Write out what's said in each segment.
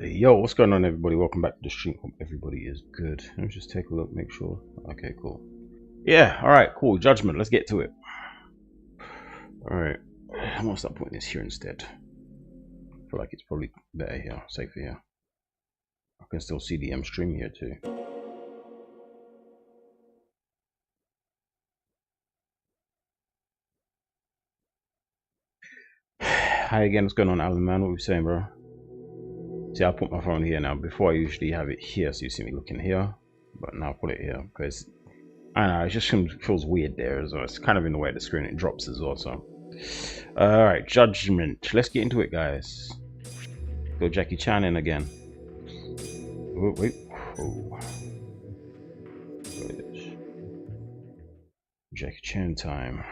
Yo, what's going on, everybody? Welcome back to the stream. Hope everybody is good. Let me just take a look, make sure. Okay, cool. Yeah, alright, cool. Judgment, let's get to it. Alright, I'm gonna start putting this here instead. I feel like it's probably better here, safer here. I can still see the stream here too. Hi again, what's going on, Alan, man? What are you saying, bro? See, I'll put my phone here now. Before I usually have it here, so you see me looking here. But now I'll put it here, because I don't know, it just feels weird there as well. It's kind of in the way the screen it drops as well, so. Alright, Judgment. Let's get into it, guys. Go Jackie Chan in again. Oh, wait. Oh. Jackie Chan time.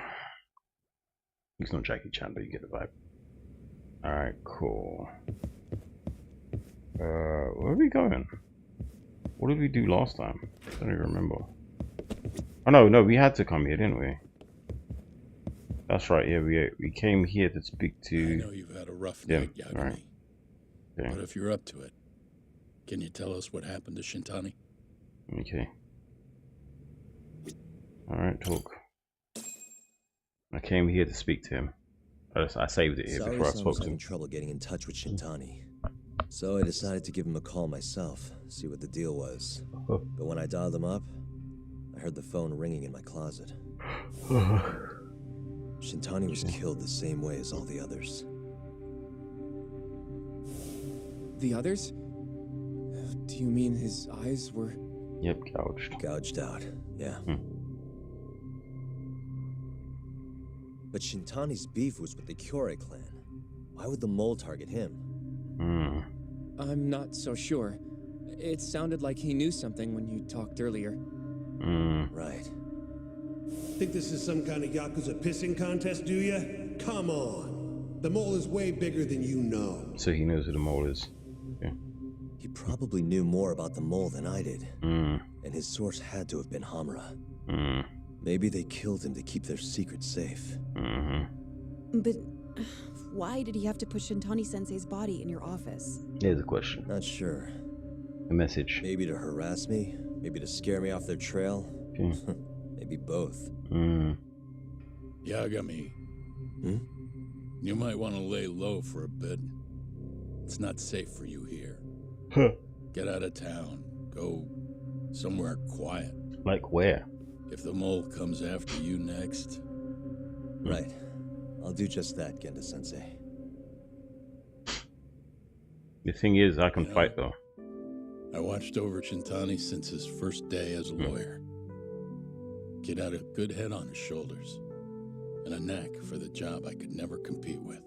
He's not Jackie Chan, but you get the vibe. Alright, cool. Where are we going? What did we do last time? I don't even remember. Oh no, we had to come here, didn't we? That's right, yeah, we came here to speak to... I know you've had a rough night, Yagami. Right. Okay. But if you're up to it, can you tell us what happened to Shintani? Okay. Alright, talk. I came here to speak to him. I saved it here before I spoke to him. Having trouble getting in touch with Shintani. So I decided to give him a call myself, see what the deal was. But when I dialed him up, I heard the phone ringing in my closet. Shintani was killed the same way as all the others. The others? Do you mean his eyes were... Yep, gouged. Gouged out, yeah. But Shintani's beef was with the Kyorei clan. Why would the mole target him? I'm not so sure. It sounded like he knew something when you talked earlier. Right. Think this is some kind of Yakuza pissing contest, do ya? Come on. The mole is way bigger than you know. So he knows who the mole is. Okay. He probably knew more about the mole than I did. And his source had to have been Hamura. Maybe they killed him to keep their secret safe. But why did he have to put Shintani-sensei's body in your office? Here's a question. Not sure. A message. Maybe to harass me, maybe to scare me off their trail. Okay. Maybe both. Yagami. You might want to lay low for a bit. It's not safe for you here. Get out of town. Go somewhere quiet. Like where? If the mole comes after you next. Right. I'll do just that, Genda-sensei. The thing is, I can fight though. I watched over Shintani since his first day as a lawyer. Kid had a good head on his shoulders, and a knack for the job I could never compete with.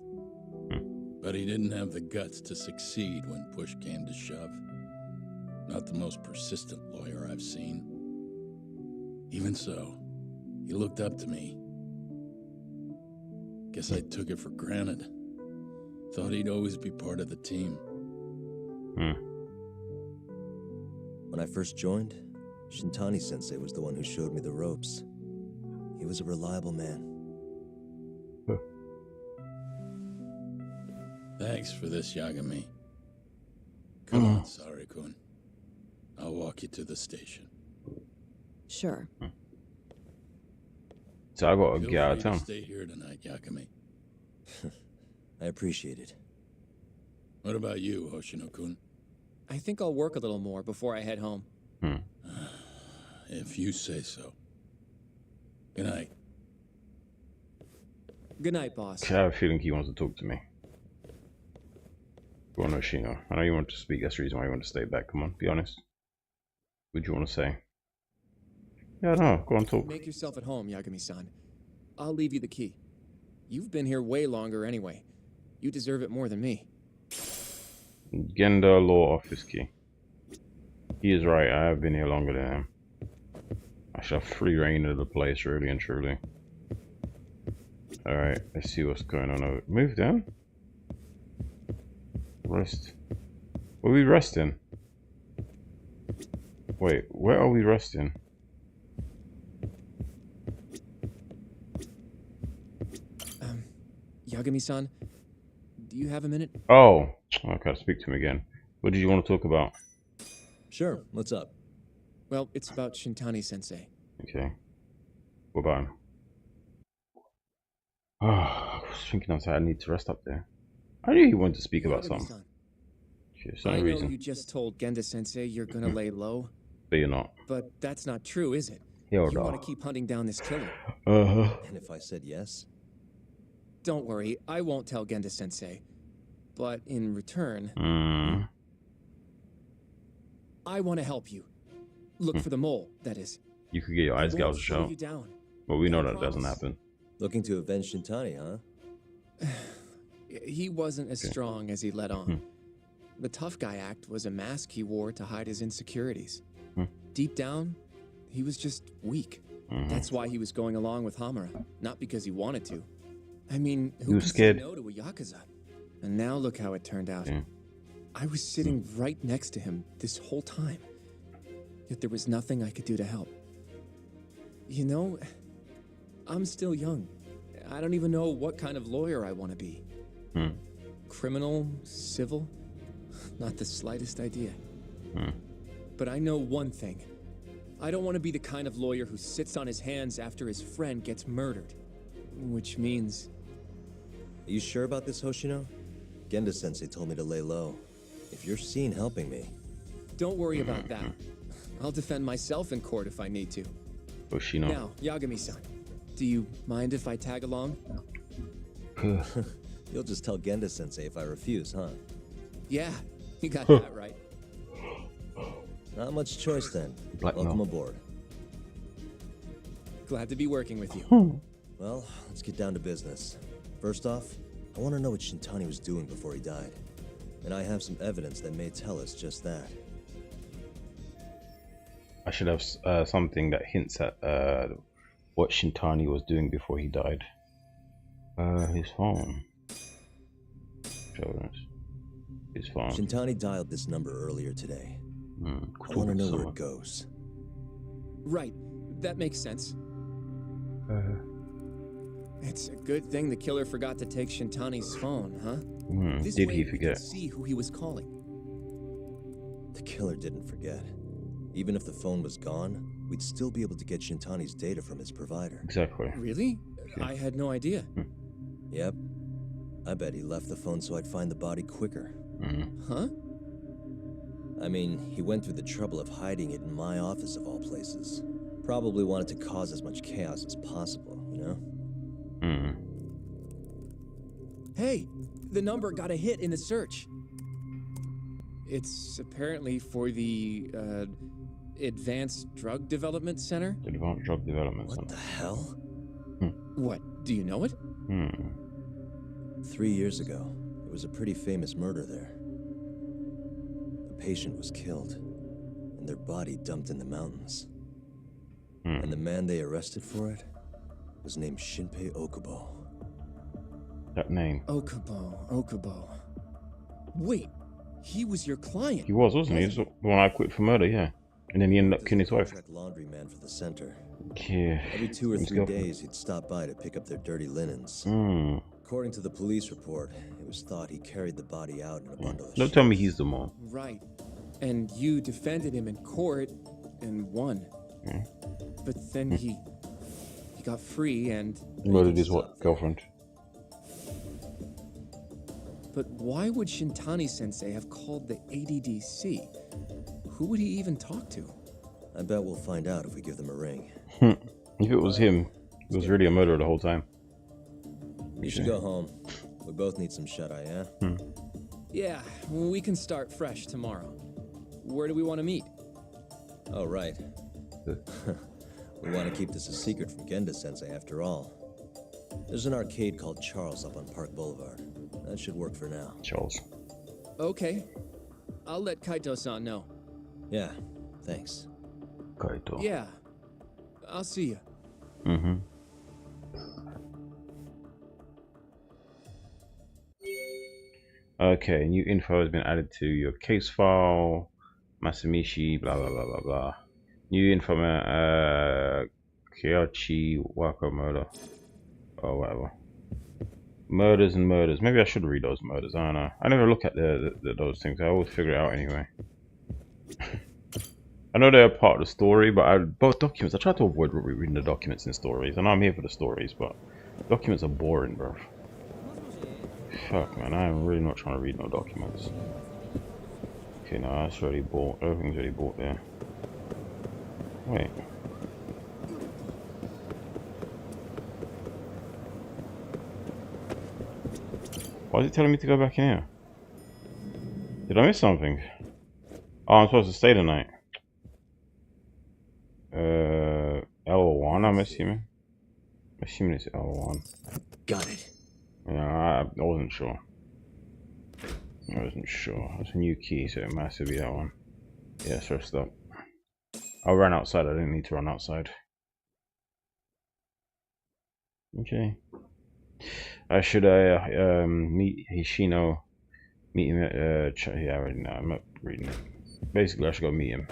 But he didn't have the guts to succeed when push came to shove. Not the most persistent lawyer I've seen. Even so, he looked up to me. Guess I took it for granted. Thought he'd always be part of the team. When I first joined, Shintani-sensei was the one who showed me the ropes. He was a reliable man. Thanks for this, Yagami. Come on, Sari-kun. I'll walk you to the station. Sure. So I gotta get out of town. Stay here tonight, Yagami. I appreciate it. What about you, Hoshino-kun? I think I'll work a little more before I head home. If you say so. Good night. Good night, boss. I have a feeling he wants to talk to me. Go on, Hoshino. I know you want to speak. That's the reason why you want to stay back. Come on, be honest. What do you want to say? Yeah, no, go on, talk. Make yourself at home, Yagami-san. I'll leave you the key. You've been here way longer anyway. You deserve it more than me. Genda Law Office key. He is right, I have been here longer than him. I shall have free reign of the place, really and truly. Alright, let's see what's going on over. Move down? Rest. Where are we resting? Wait, where are we resting? Yagami-san, do you have a minute? Oh, I gotta speak to him again. What did you want to talk about? Sure, what's up? Well, it's about Shintani-sensei. Okay. What about him? Oh, I was thinking I need to rest up there. I knew you wanted to speak about something. Yagami-san, For some I know reason. you just told Genda-sensei you're gonna lay low, But you're not. but that's not true, is it? Hell You no. want to keep hunting down this killer. Uh-huh. And if I said yes? Don't worry, I won't tell Genda-sensei. But in return, I want to help you. Look for the mole, that is. You could get your eyes I won't gouged slow out. you down. But we know I that doesn't promise. happen. Looking to avenge Shintani, huh? He wasn't as strong as he let on. The tough guy act was a mask he wore to hide his insecurities. Deep down, he was just weak. That's why he was going along with Hamura, not because he wanted to. I mean, who was can scared. say no to a Yakuza? And now look how it turned out. Yeah. I was sitting right next to him this whole time. Yet there was nothing I could do to help. You know, I'm still young. I don't even know what kind of lawyer I want to be. Criminal? Civil? Not the slightest idea. But I know one thing. I don't want to be the kind of lawyer who sits on his hands after his friend gets murdered. Which means... Are you sure about this, Hoshino? Genda-sensei told me to lay low. If you're seen helping me... Don't worry about that. I'll defend myself in court if I need to. Hoshino. Now, Yagami-san, do you mind if I tag along? You'll just tell Genda-sensei if I refuse, huh? Yeah, you got that right. Not much choice then. Blackmail. Welcome aboard. Glad to be working with you. Well, let's get down to business. First off, I want to know what Shintani was doing before he died. And I have some evidence that may tell us just that. I should have something that hints at what Shintani was doing before he died. His phone. Show us. His phone. Shintani dialed this number earlier today. I want to know where it goes. Right, that makes sense. It's a good thing the killer forgot to take Shintani's phone, huh? This Did way he we forget? could see who he was calling. The killer didn't forget. Even if the phone was gone, we'd still be able to get Shintani's data from his provider. Exactly. Really? I had no idea. Yep. I bet he left the phone so I'd find the body quicker. Huh? I mean, he went through the trouble of hiding it in my office of all places. Probably wanted to cause as much chaos as possible, you know? Hey, the number got a hit in the search. It's apparently for the, Advanced Drug Development Center? The Advanced Drug Development What Center. the hell? What, do you know it? 3 years ago, there was a pretty famous murder there. A patient was killed, and their body dumped in the mountains. And the man they arrested for it was named Shinpei Okubo. That name. Okubo. Wait, he was your client. He was, wasn't he? He was the one I quit for murder, yeah. And then he ended up killing his wife. Contract laundryman for the center. Yeah. Every 2 or His 3 girlfriend. days, he'd stop by to pick up their dirty linens. According to the police report, it was thought he carried the body out in a bundle of Don't tell me he's the mole. Right. And you defended him in court and won. But then he got free and... He murdered his what? Girlfriend. But why would Shintani-sensei have called the ADDC? Who would he even talk to? I bet we'll find out if we give them a ring. If it was him, he was really a murderer the whole time. You should go home. We both need some shut-eye, yeah? Yeah, we can start fresh tomorrow. Where do we want to meet? Oh, right. We want to keep this a secret from Genda-sensei after all. There's an arcade called Charles up on Park Boulevard. That should work for now. Charles. Okay. I'll let Kaito-san know. Yeah, thanks. Kaito. Yeah. I'll see you. Okay, new info has been added to your case file. Masamichi, blah blah blah blah blah. New info, Keiichi Wakamoto. Or whatever. Murders and murders. Maybe I should read those murders. I don't know. I never look at those things. I always figure it out anyway. I know they're a part of the story, but both documents. I try to avoid reading the documents in stories. I know I'm here for the stories, but documents are boring, bro. Fuck, man. I am really not trying to read no documents. Okay, no, that's already bought. Everything's already bought there. Wait. Why is it telling me to go back in here? Did I miss something? Oh, I'm supposed to stay the night. L1, I'm assuming. Assuming it's L1. Got it. Yeah, I wasn't sure. I wasn't sure. It's a new key, so it must be that one. Yeah, so stop. I ran outside. I didn't need to run outside. Okay. Should I meet Hishino? Meet him at yeah, I already know. I'm not reading it. Basically, I should go meet him.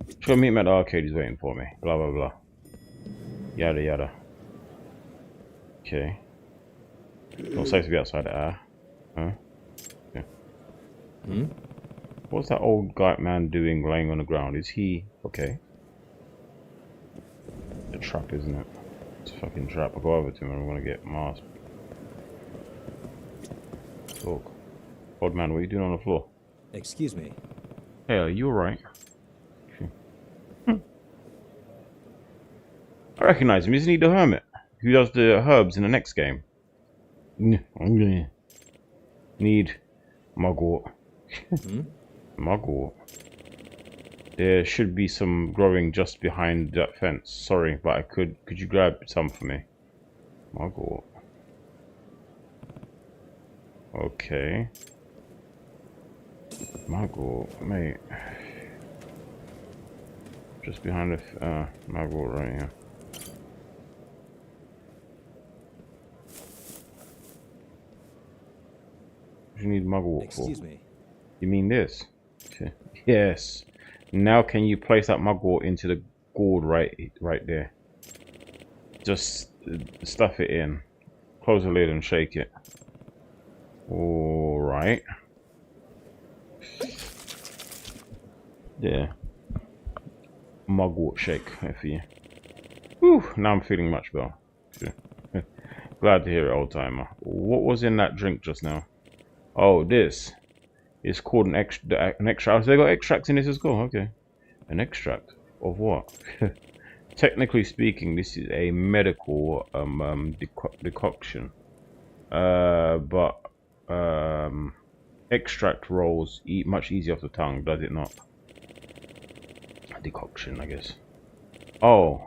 Should go meet him at the arcade. He's waiting for me. Blah blah blah. Yada yada. Okay. Not safe to be outside the Huh? Okay. Hmm? What's that old guy man doing laying on the ground? Is he okay? A trap, isn't it? It's a fucking trap. I'll go over to him and I want to get masked. Look. Old man, what are you doing on the floor? Excuse me. Hey, are you alright? I recognize him. Isn't he the hermit who does the herbs in the next game? I'm gonna need mugwort. Mugwort. There should be some growing just behind that fence. Sorry, but I could you grab some for me? Mugwort. Okay. Mugwort, mate. Just behind the mugwort right here. What do you need mugwort for? Excuse me. You mean this? Okay. Yes. Now can you place that mugwort into the gourd right there? Just stuff it in. Close the lid and shake it. Alright. Yeah. Mugwort shake for you. Whew, now I'm feeling much better. Sure. Glad to hear it, old timer. What was in that drink just now? Oh, this. It's called an extract. So they got extracts in this as well. Okay. An extract of what? Technically speaking, this is a medical decoction. But extract rolls much easier off the tongue, does it not? Decoction, I guess. Oh,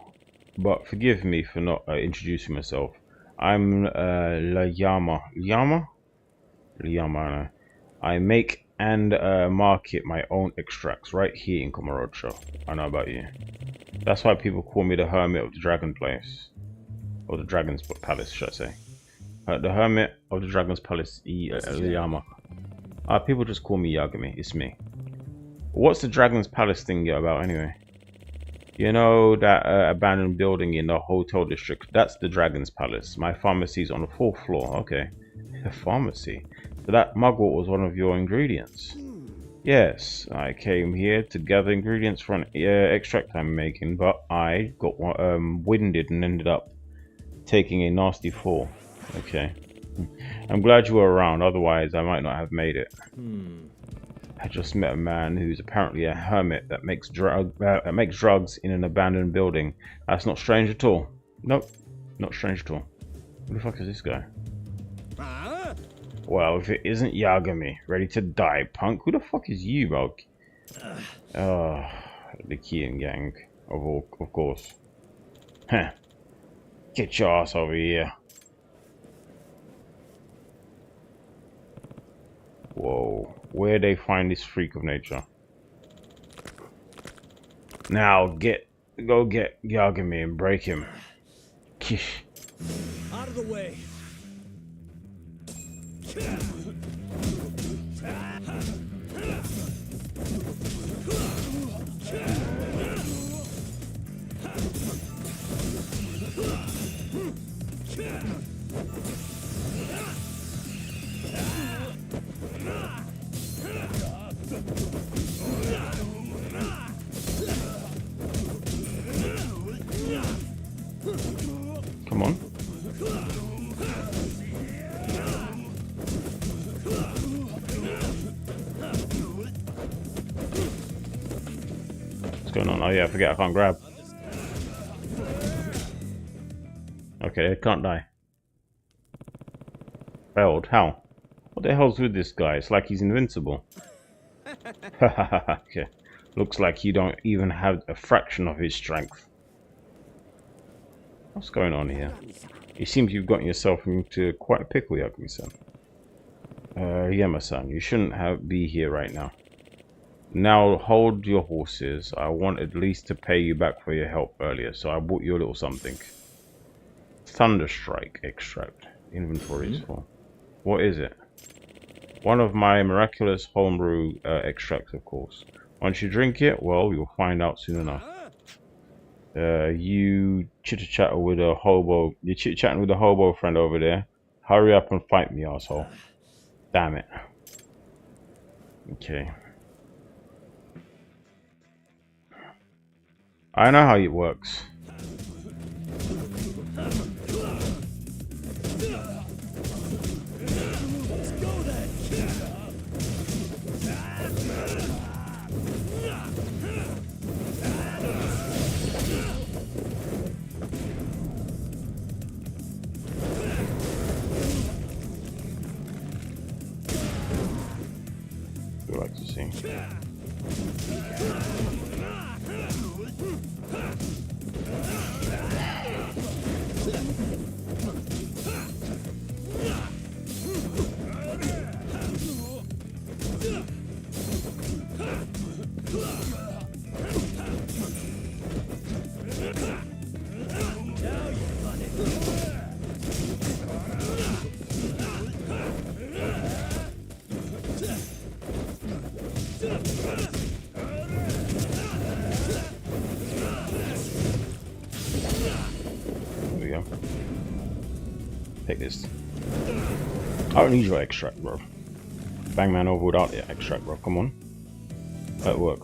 but forgive me for not introducing myself. I'm Liyama. I make and market my own extracts right here in Komarocho. I know about you. That's why people call me the Hermit of the Dragon Place. Or the Dragon's Palace, should I say. The Hermit of the Dragon's Palace, Liyama. People just call me Yagami. It's me. What's the Dragon's Palace thing about anyway? You know that abandoned building in the hotel district? That's the Dragon's Palace. My pharmacy's on the 4th floor. Okay. A pharmacy. So that mugwort was one of your ingredients. Yes, I came here to gather ingredients for an extract I'm making, but I got winded and ended up taking a nasty fall. Okay. I'm glad you were around, otherwise I might not have made it. I just met a man who's apparently a hermit that makes drugs in an abandoned building. That's not strange at all. Nope, not strange at all. Who the fuck is this guy? Well, if it isn't Yagami, ready to die, punk. Who the fuck is you, bro? Oh, the Kian gang, of course. Huh. Get your ass over here. Whoa, where they find this freak of nature? Now go get Yagami and break him. Kish. Out of the way. going on? Oh yeah, I forget I can't grab. Okay, I can't die. Failed. How? What the hell's with this guy? It's like he's invincible. Okay. Looks like you don't even have a fraction of his strength. What's going on here? It seems you've gotten yourself into quite a pickle, Yakuza. Yama-san, you shouldn't be here right now. Now hold your horses. I want at least to pay you back for your help earlier, so I bought you a little something. Thunderstrike extract. Inventory is full. What is it? One of my miraculous homebrew extracts, of course. Once you drink it, well, you'll find out soon enough. You chitter-chatter with a hobo. You're chit-chatting with a hobo friend over there. Hurry up and fight me, asshole. Damn it. Okay. I know how it works. I'd like to see. Take this. I don't need your extract, bro. Bang man over without the extract, bro. Come on. That'll work.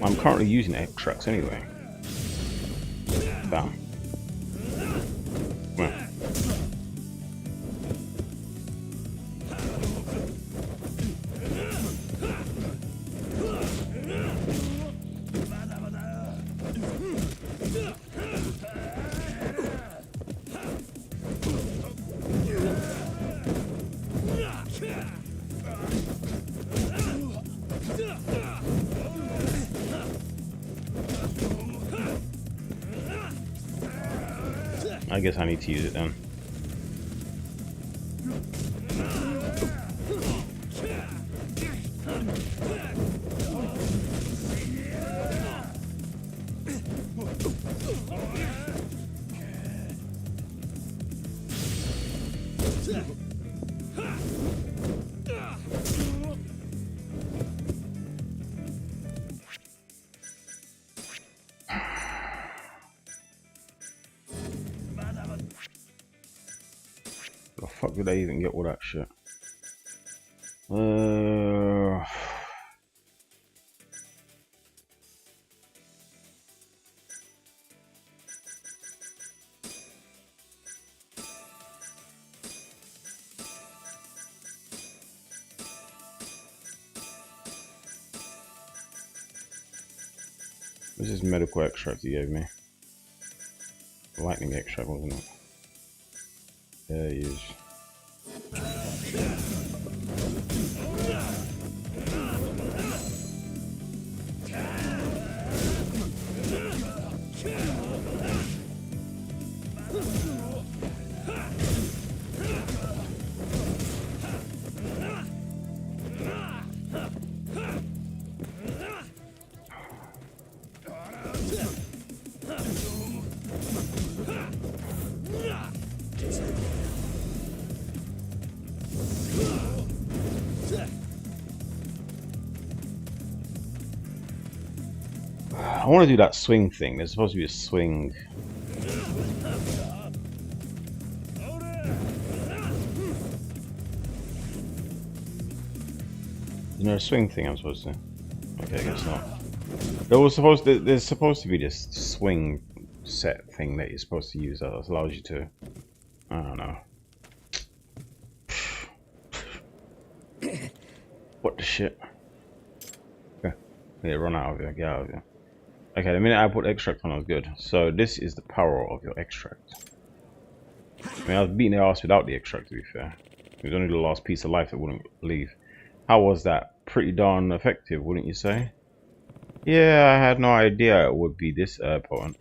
I'm currently using extracts anyway. Bam. Come on. I guess I need to use it then. The fuck did I even get all that shit? This is medical extract he gave me. Lightning extract, wasn't it? There he is. I want to do that swing thing. There's supposed to be a swing. Is there a swing thing I'm supposed to? Okay, I guess not. There's supposed to be this swing set thing that you're supposed to use that allows you to, I don't know. What the shit? Okay. Yeah, run out of here, get out of here. Okay, the minute I put extract on, I was good. So this is the power of your extract. I mean, I was beating their ass without the extract, to be fair. It was only the last piece of life that wouldn't leave. How was that? Pretty darn effective, wouldn't you say? Yeah, I had no idea it would be this potent.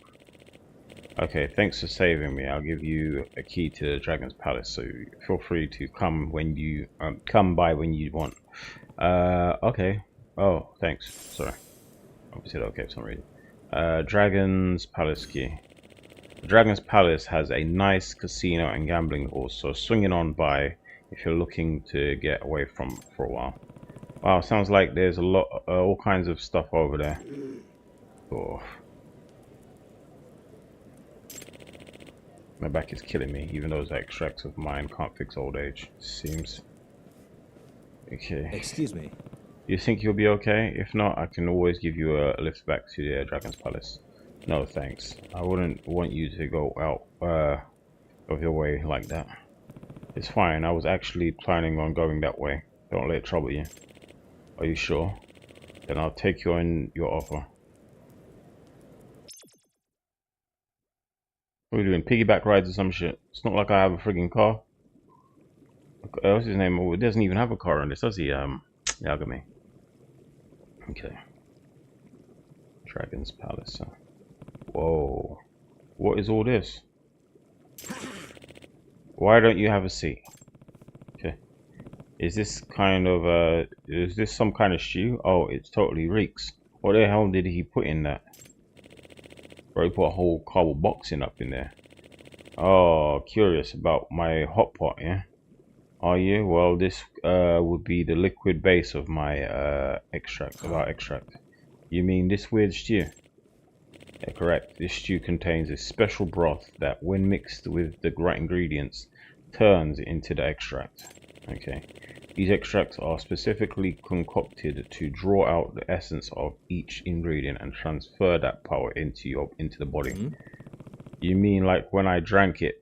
Okay, thanks for saving me. I'll give you a key to the Dragon's Palace, so feel free to come when you come by when you want. Okay. Oh, thanks. Sorry. Obviously, okay for some reason. Dragon's Palace key. The Dragon's Palace has a nice casino and gambling hall, so swing it on by if you're looking to get away from for a while. Wow, sounds like there's a lot, all kinds of stuff over there. Oh. My back is killing me, even those extracts of mine can't fix old age, seems. Okay. Excuse me. You think you'll be okay? If not, I can always give you a lift back to the Dragon's Palace. No, thanks. I wouldn't want you to go out of your way like that. It's fine. I was actually planning on going that way. Don't let it trouble you. Are you sure? Then I'll take you on your offer. What are we doing? Piggyback rides or some shit? It's not like I have a frigging car. What's his name? Oh, it doesn't even have a car in this, does he? Yagami. Okay. Dragon's Palace. Whoa. What is all this? Why don't you have a seat? Okay. Is this kind of is this some kind of stew? Oh, it totally reeks. What the hell did he put in that? Bro, he put a whole cardboard box up in there. Oh, curious about my hot pot, yeah? Are you? Well, this would be the liquid base of my extract, of our extract. You mean this weird stew? Yeah, correct. This stew contains a special broth that, when mixed with the right ingredients, turns into the extract. Okay. These extracts are specifically concocted to draw out the essence of each ingredient and transfer that power into the body. Mm-hmm. You mean like when I drank it?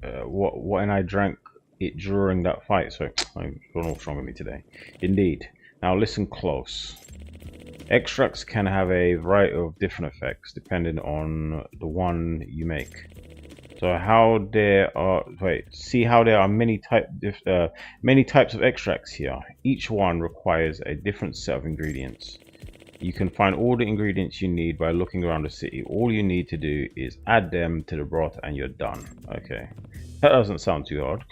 When I drank it during that fight? So I don't know what's wrong with me today. Indeed. Now listen close. Extracts can have a variety of different effects depending on the one you make. So how there are see how there are many types of extracts here. Each one requires a different set of ingredients. You can find all the ingredients you need by looking around the city. All you need to do is add them to the broth and you're done. Okay, that doesn't sound too hard.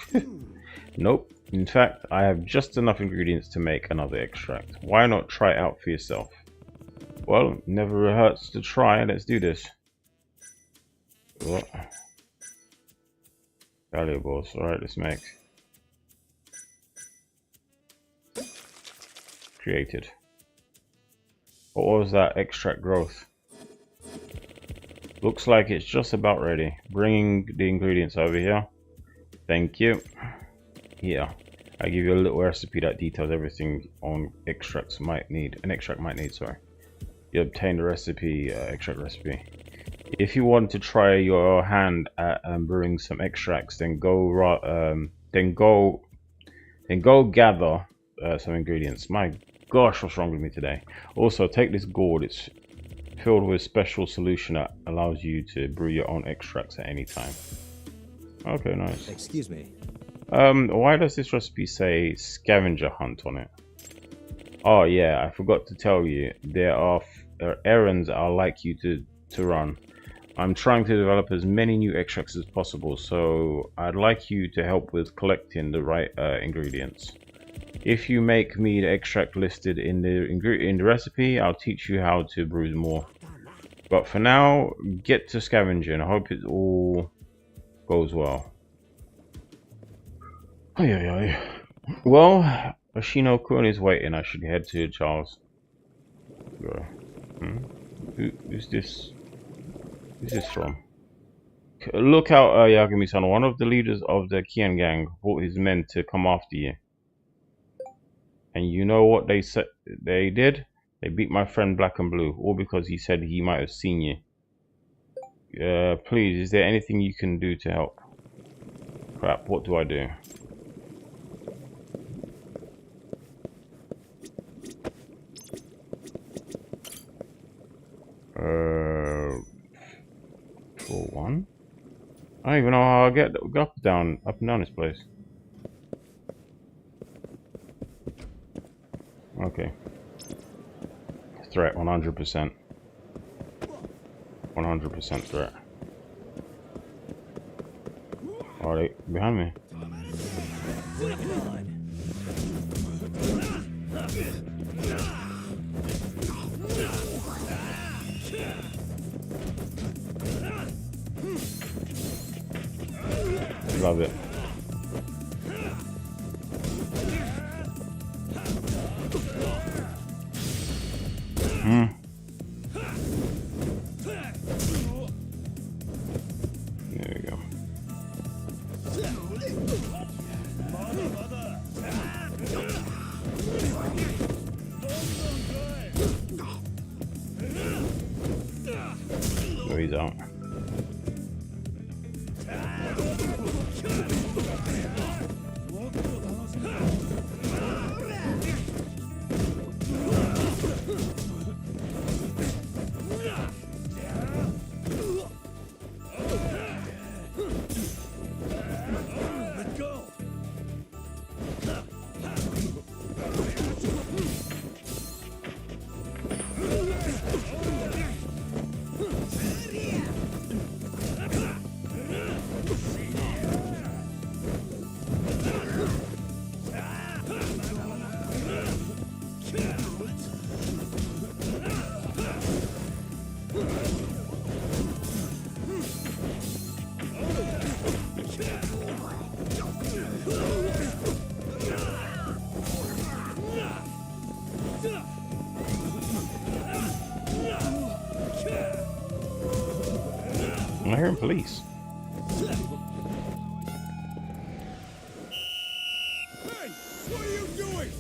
Nope. In fact, I have just enough ingredients to make another extract. Why not try it out for yourself? Well, never hurts to try. Let's do this. What? Valuables. Alright, let's make. Created. What was that? Extract growth. Looks like it's just about ready. Bringing the ingredients over here. Thank you. Here. I give you a little recipe that details everything on extracts might need. An extract might need, sorry. You obtain the recipe, extract recipe. If you want to try your hand at brewing some extracts, then go gather some ingredients. My gosh, what's wrong with me today? Also, take this gourd. It's filled with special solution that allows you to brew your own extracts at any time. Okay, nice. Excuse me. Why does this recipe say scavenger hunt on it? Oh yeah, I forgot to tell you. There are errands I'd like you to run. I'm trying to develop as many new extracts as possible, so I'd like you to help with collecting the right ingredients. If you make me the extract listed in the recipe, I'll teach you how to brew more. But for now, get to scavenging. I hope it all goes well. Well, Ashino-kun is waiting. I should head to Charles. Who's this? Who's this from? Look out, Yagami-san. One of the leaders of the Kian gang brought his men to come after you. And you know what they said they did? They beat my friend Black and Blue, all because he said he might have seen you. please, is there anything you can do to help? Crap, what do I do? For one? I don't even know how I get up and down this place. Okay. Threat, 100%. 100% threat. Are they behind me? Love it. There we go. So he's out. I'm hearing police. Hey, what are you doing?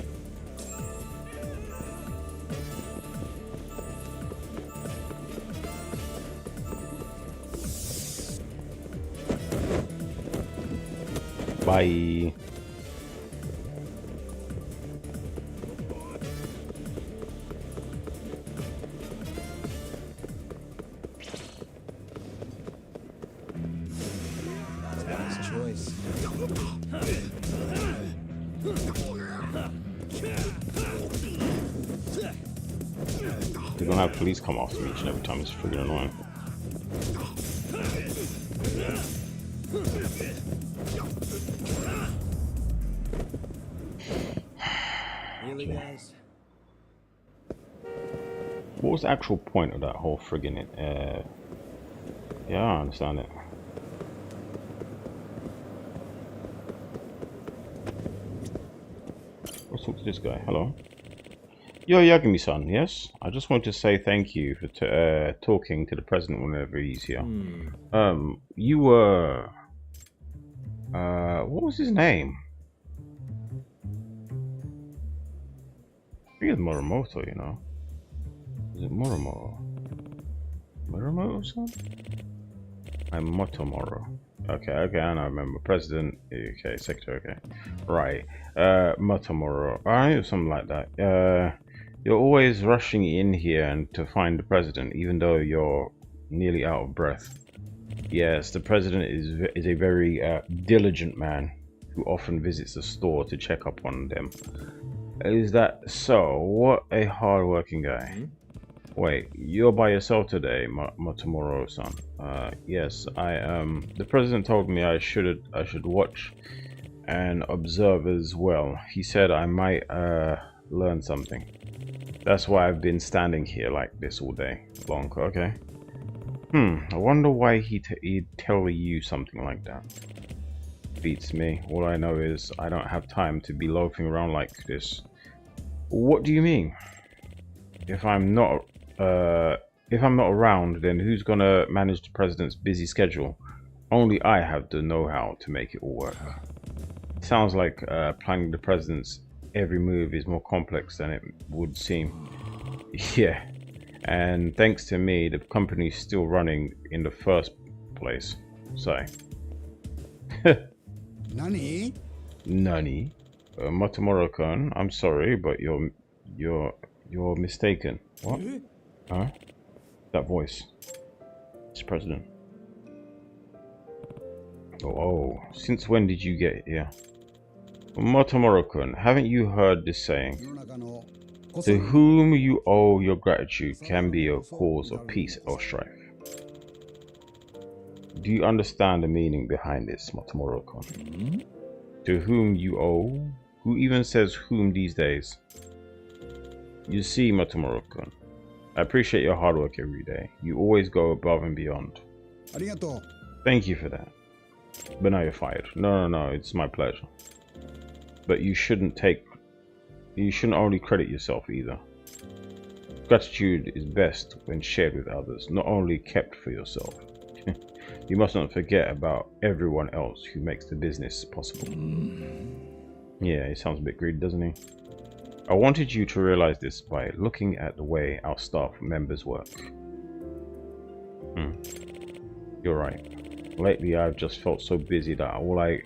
Bye. Nice choice. They're gonna have police come after me each and every time. It's freaking annoying. Really, guys? What was the actual point of that whole friggin' yeah, I understand it. Let's talk to this guy. Hello. Yo, Yagami-san, yes? I just want to say thank you for talking to the president whenever he's here. You were... what was his name? I think it's Morimoto, you know. Is it Morimoto? Morimoto-san? I'm Motomoro. Okay, I know, I remember. President, okay, secretary, okay. Right. Motomoro. I knew something like that. You're always rushing in here and to find the president, even though you're nearly out of breath. Yes, the president is a very diligent man who often visits the store to check up on them. Is that so? What a hard-working guy. Wait, you're by yourself today, Motomoro-san? Yes, the president told me I should watch and observe as well. He said I might learn something. That's why I've been standing here like this all day long. Okay. I wonder why he'd tell you something like that. Beats me. All I know is I don't have time to be loafing around like this. What do you mean? If I'm not around, then who's gonna manage the president's busy schedule? Only I have the know-how to make it all work. Sounds like planning the president's every move is more complex than it would seem. Yeah, And thanks to me, the company's still running in the first place. So. Nani? Nani? Motomoro-kun, I'm sorry, but you're mistaken. What? Huh? That voice. It's President. Oh, since when did you get here? Motomoro-kun, haven't you heard this saying? To whom you owe your gratitude can be a cause of peace or strife. Do you understand the meaning behind this, Motomoro-kun? To whom you owe? Who even says whom these days? You see, Motomoro-kun, I appreciate your hard work every day. You always go above and beyond. Thank you for that. But now you're fired. No, it's my pleasure. But you shouldn't only credit yourself either. Gratitude is best when shared with others, not only kept for yourself. You must not forget about everyone else who makes the business possible. Yeah, he sounds a bit greedy, doesn't he? I wanted you to realize this by looking at the way our staff members work. You're right. Lately I've just felt so busy that all I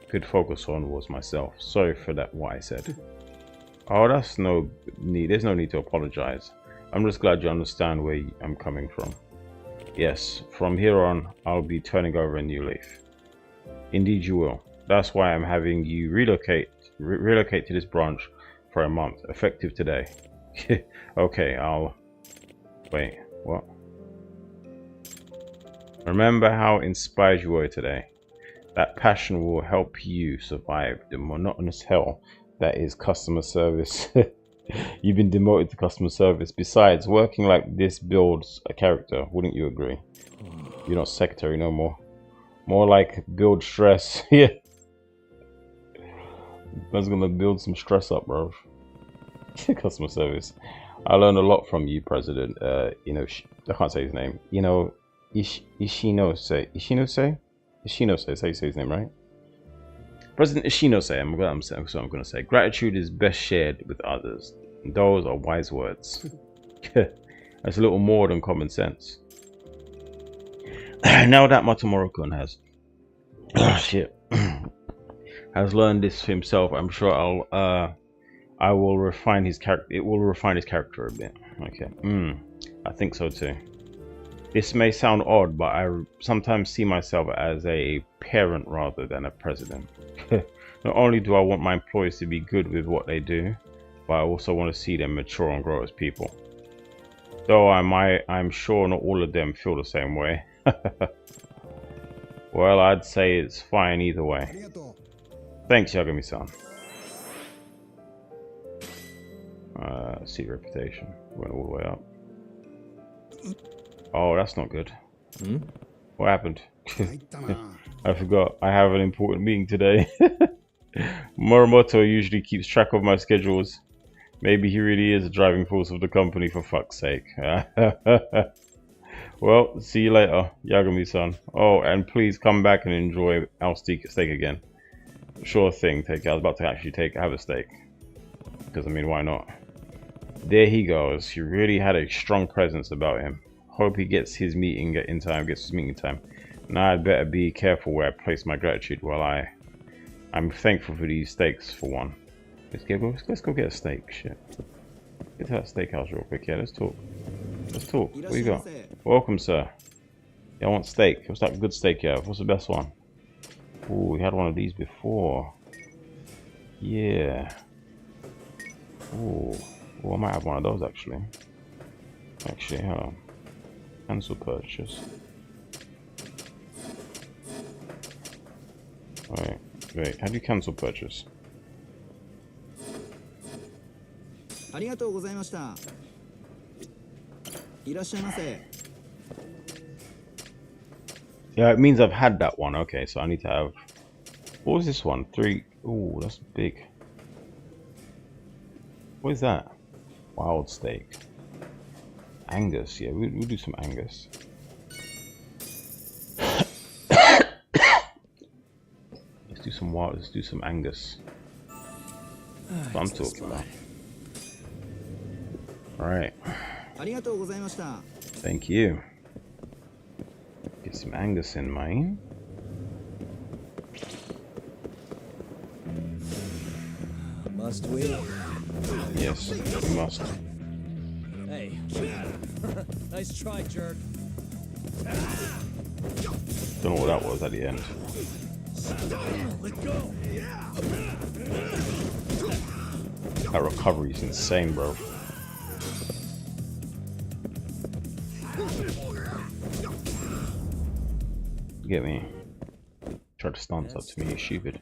could focus on was myself. Sorry for that, what I said. Oh, there's no need to apologize. I'm just glad you understand where I'm coming from. Yes, from here on, I'll be turning over a new leaf. Indeed you will. That's why I'm having you relocate to this branch for a month, effective today. Okay, wait, what? Remember how inspired you were today. That passion will help you survive the monotonous hell that is customer service. You've been demoted to customer service. Besides, working like this builds a character, wouldn't you agree? You're not secretary no more. More like build stress. Yeah. That's gonna build some stress up, bro. Customer service. I learned a lot from you, President. I can't say his name. Ishinose. Ishinose, that's how you say his name, right? President Ishinose, that's what I'm going to say. Gratitude is best shared with others. Those are wise words. That's a little more than common sense. Now that Motomoro-kun has has learned this for himself, I'm sure I will refine his character. It will refine his character a bit. Okay. I think so too. This may sound odd, but I sometimes see myself as a parent rather than a president. Not only do I want my employees to be good with what they do, but I also want to see them mature and grow as people. Though I'm sure not all of them feel the same way. Well, I'd say it's fine either way. Thanks, Yagami-san. See reputation. Went all the way up. Oh, that's not good. What happened? I forgot. I have an important meeting today. Moromoto usually keeps track of my schedules. Maybe he really is a driving force of the company, for fuck's sake. Well, see you later, Yagami-san. Oh, and please come back and enjoy our steak again. Sure thing, take it. I was about to actually have a steak. Because, I mean, why not? There he goes. He really had a strong presence about him. Hope he gets his meeting in time. Now I'd better be careful where I place my gratitude while I'm thankful for these steaks for one. Let's go get a steak. Shit. Get to that steakhouse real quick. Yeah, let's talk. What you got? Welcome, sir. Yeah, I want steak. What's that good steak you have? What's the best one? Ooh, we had one of these before. Yeah. Ooh. Well, I might have one of those actually. Hold on. Cancel purchase. Wait, how do you cancel purchase? Yeah, it means I've had that one. Okay, so I need to have... What was this one? 3... Ooh, that's big. What is that? Wild steak. Angus, yeah, we'll do some Angus. Let's do some Angus. That's what I'm talking about. Alright. Thank you. Get some Angus in, mine. Must we? Yes, we must. Hey. Nice try, jerk. Don't know what that was at the end. Let go. That recovery is insane, bro. Get me. Try to stance up to me, you stupid.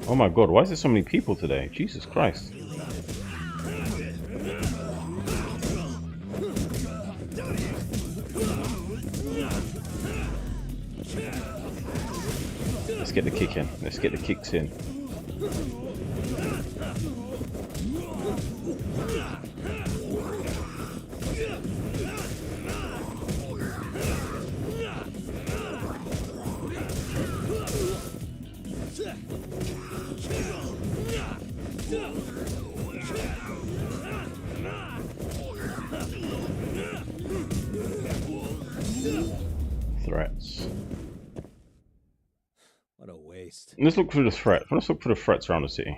Oh my god, why is there so many people today? Jesus Christ. Let's get the kick in. Let's get the kicks in. Threats. What a waste. Let's look for the threat. Let's look for the threats around the city.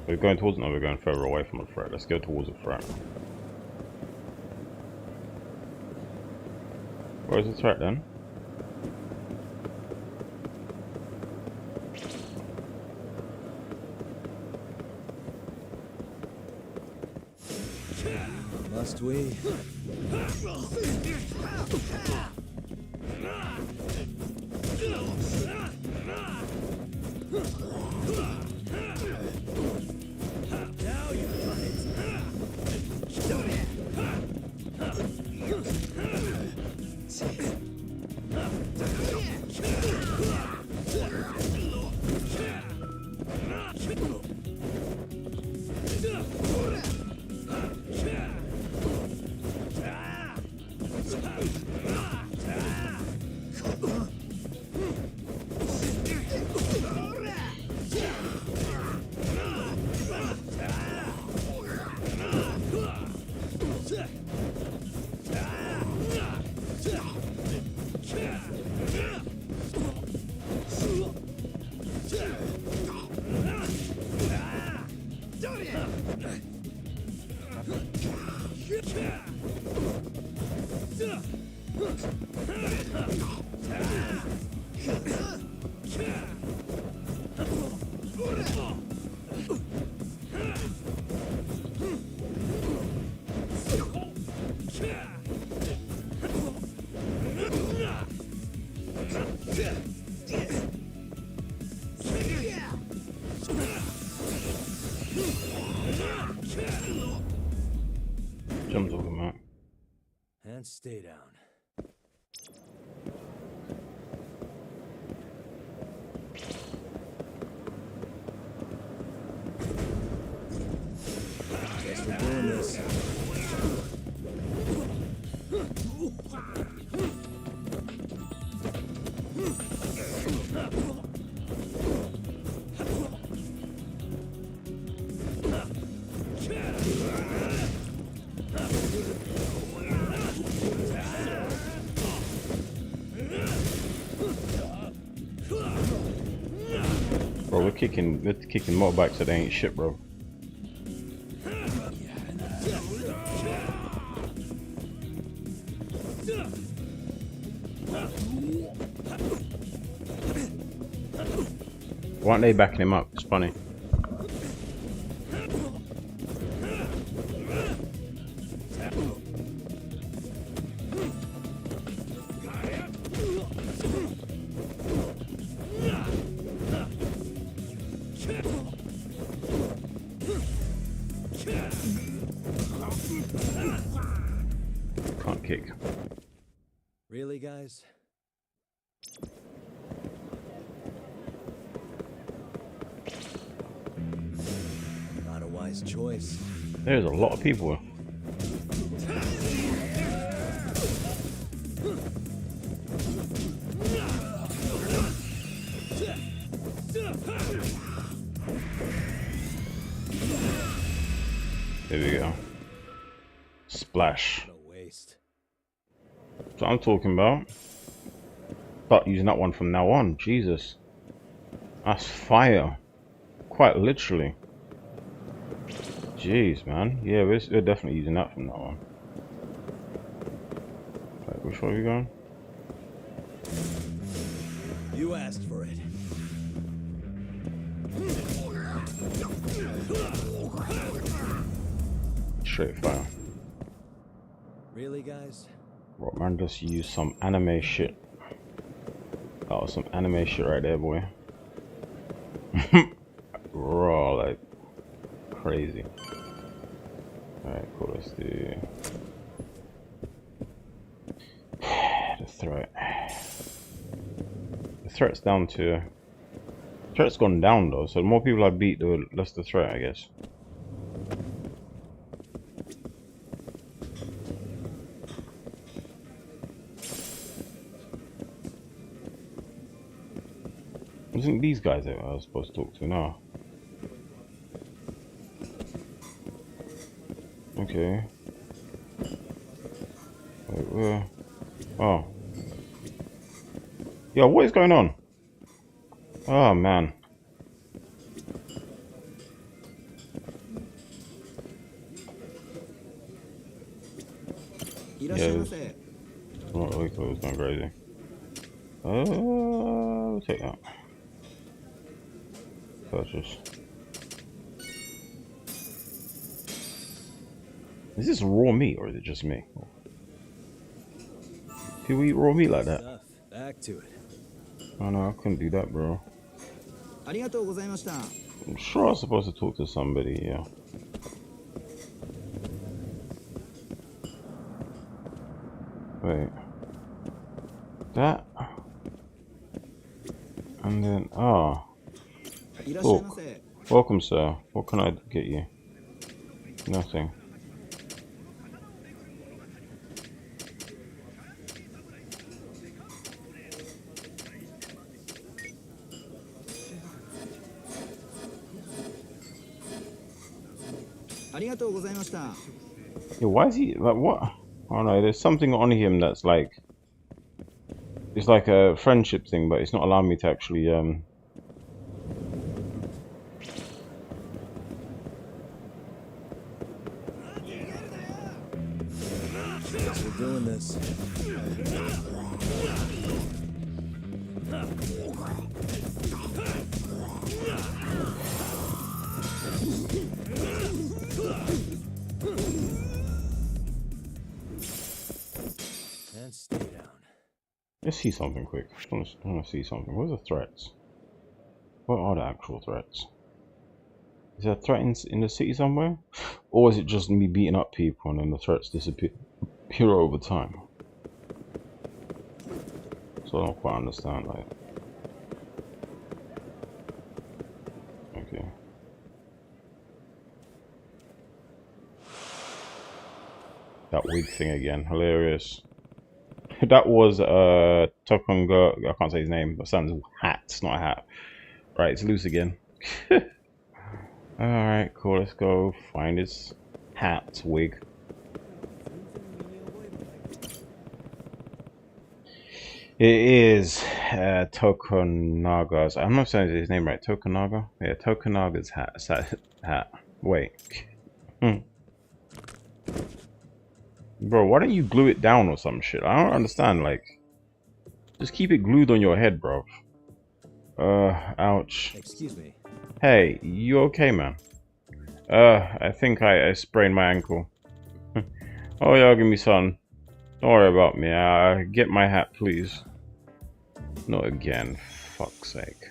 We're going towards. No, we're going further away from the threat. Let's go towards the threat. Where's the threat then? Must we? Jump over them out. And stay down. Guess we're doing this. Bro, we're kicking motorbikes so they ain't shit, bro. Why aren't they backing him up? It's funny. Can't kick. Really, guys? Not a wise choice. There's a lot of people. There we go. Splash. What a waste. That's what I'm talking about. Start using that one from now on. Jesus. That's fire. Quite literally. Jeez, man. Yeah, we're definitely using that from now on. Right, which way are we going? You asked for it. Straight fire. Really, guys? Right, man, just use some anime shit. That was some anime shit right there, boy. Raw, like crazy. Alright, cool, let's do the threat. The threat's down to... Threat's gone down though, so the more people I beat, the less the threat, I guess. Isn't these guys that I was supposed to talk to now? Okay. Wait, where? Oh. Yo, what is going on? Oh, man. Yeah, it's not really cool. It's not crazy. We'll take that. Purchase. Is this raw meat or is it just me? Can we eat raw meat like that? Back to it. Oh no, I couldn't do that, bro. I'm sure I was supposed to talk to somebody, yeah. Wait. That. And then, oh. Talk. Welcome, sir. What can I get you? Nothing. Yeah, why is he like what? I don't know. There's something on him that's like it's like a friendship thing, but it's not allowing me to actually We're doing this. And stay down. Let's see something quick. I want to see something. What are the threats? What are the actual threats? Is there a threat in the city somewhere? Or is it just me beating up people and then the threats disappear over time? So I don't quite understand, like. Okay. That wig thing again, hilarious. That was Tokunga, I can't say his name, but sounds hat, it's not a hat. Right, it's loose again. Alright, cool, let's go find his hat, wig. It is Tokunaga's, I'm not saying his name right, Tokunaga? Yeah, Tokunaga's hat. Wait. Bro, why don't you glue it down or some shit? I don't understand, like... Just keep it glued on your head, bro. Ouch. Excuse me. Hey, you okay, man? I think I sprained my ankle. Oh, yeah, give me son. Don't worry about me. Get my hat, please. Not again. Fuck's sake.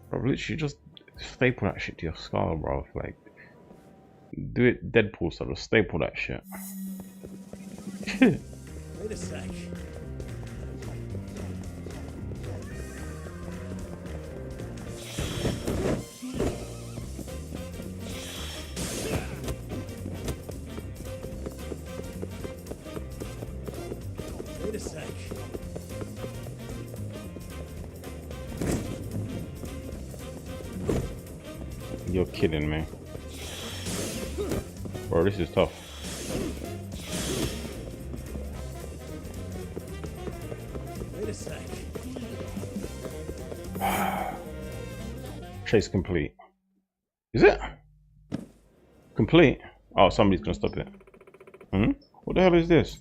Bro, literally just staple that shit to your skull, bro. Like, do it Deadpool style. Just staple that shit. Wait a sec. Wait a sec. You're kidding me. Bro, this is tough. Wait a sec. Chase complete. Is it? Complete? Oh, somebody's gonna stop it. Hmm? What the hell is this?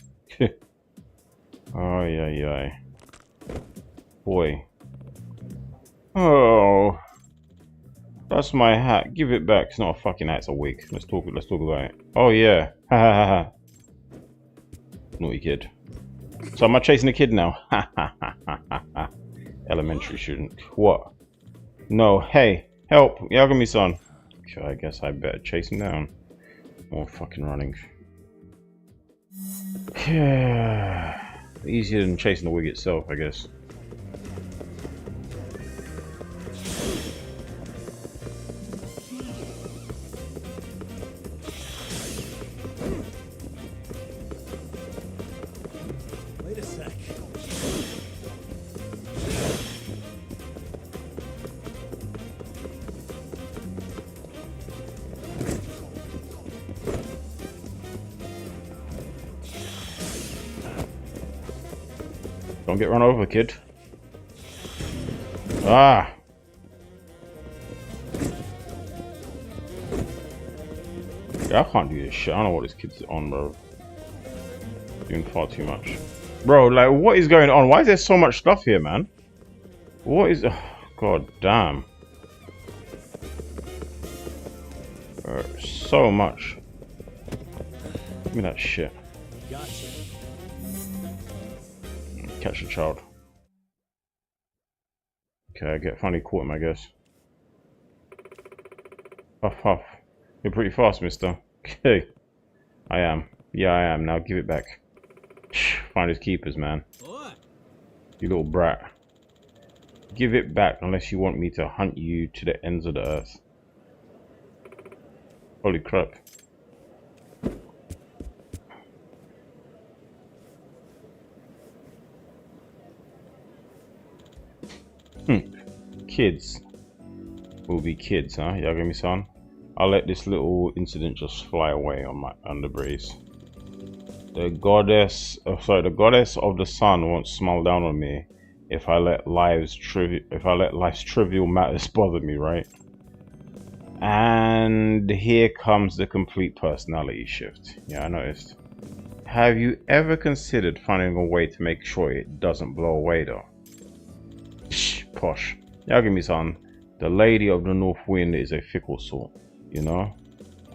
Oh, yeah. Boy. Oh. That's my hat. Give it back. It's not a fucking hat, it's a wig. Let's talk about it. Oh yeah. Ha ha ha ha. Naughty kid. So am I chasing a kid now? Ha ha ha ha ha. Elementary student. What? No, hey, help! Yagami-san. Okay, I guess I better chase him down. More fucking running. Easier than chasing the wig itself, I guess. Wait a sec. Don't get run over, kid. Ah! Yeah, I can't do this shit. I don't know what this kid's on, bro. Doing far too much. Bro, like, what is going on? Why is there so much stuff here, man? What is... Oh, God damn. So much. Give me that shit. Gotcha. Catch the child. Okay, I get finally caught him, I guess. Huff, huff. You're pretty fast, mister. Okay. I am. Yeah, I am. Now give it back. Find his keepers, man. What? You little brat. Give it back unless you want me to hunt you to the ends of the earth. Holy crap. Kids will be kids, huh? Yagami-san? I'll let this little incident just fly away on my underbreeze. The goddess of the sun won't smile down on me if I let life's trivial matters bother me, right? And here comes the complete personality shift. Yeah, I noticed. Have you ever considered finding a way to make sure it doesn't blow away though? Shh, posh. Yagami-san, the lady of the north wind is a fickle sort, you know?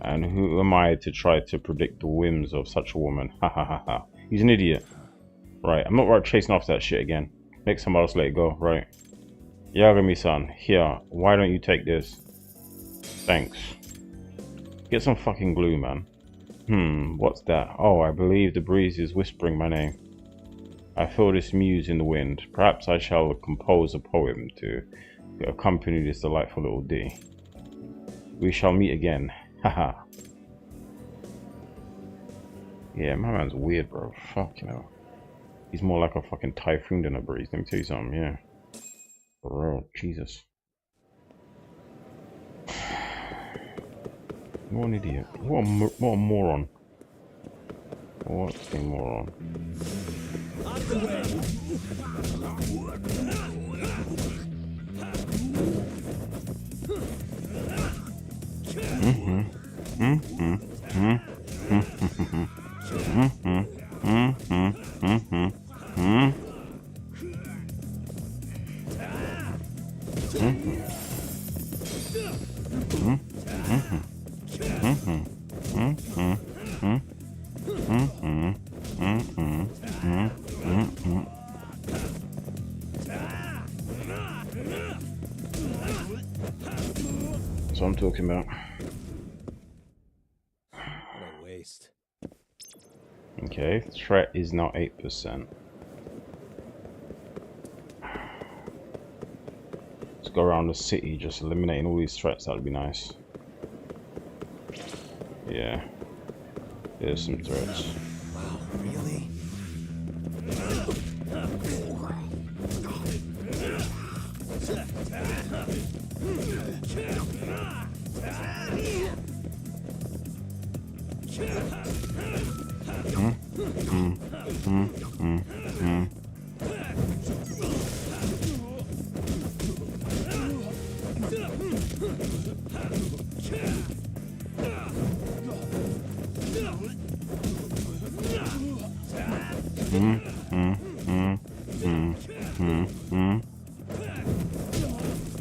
And who am I to try to predict the whims of such a woman? Ha ha ha ha. He's an idiot. Right, I'm not right chasing after that shit again. Make somebody else let it go, right? Yagami-san, here, why don't you take this? Thanks. Get some fucking glue, man. What's that? Oh, I believe the breeze is whispering my name. I feel this muse in the wind. Perhaps I shall compose a poem to accompany this delightful little ditty. We shall meet again. Haha. Yeah, my man's weird, bro. Fuck, you know. He's more like a fucking typhoon than a breeze. Let me tell you something, yeah. For real, Jesus. What an idiot. What a moron. What a moron. That's what I'm talking about. What a waste. Okay, threat is now 8%. Let's go around the city, just eliminating all these threats. That'd be nice. Yeah, there's some threats. Wow, really?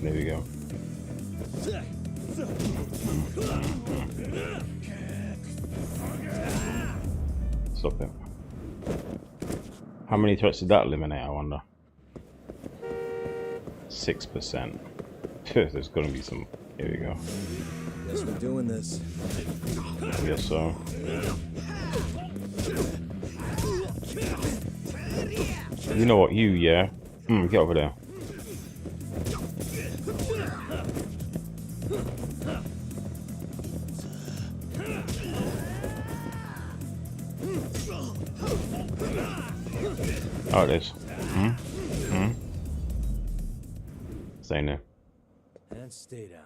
There we go. Stop it. How many threats did that eliminate, I wonder? 6%. There's gonna be some. Here we go. Guess we're doing this. I guess so. You know what, yeah? Get over there. Oh, it is. Stay there. And stay down.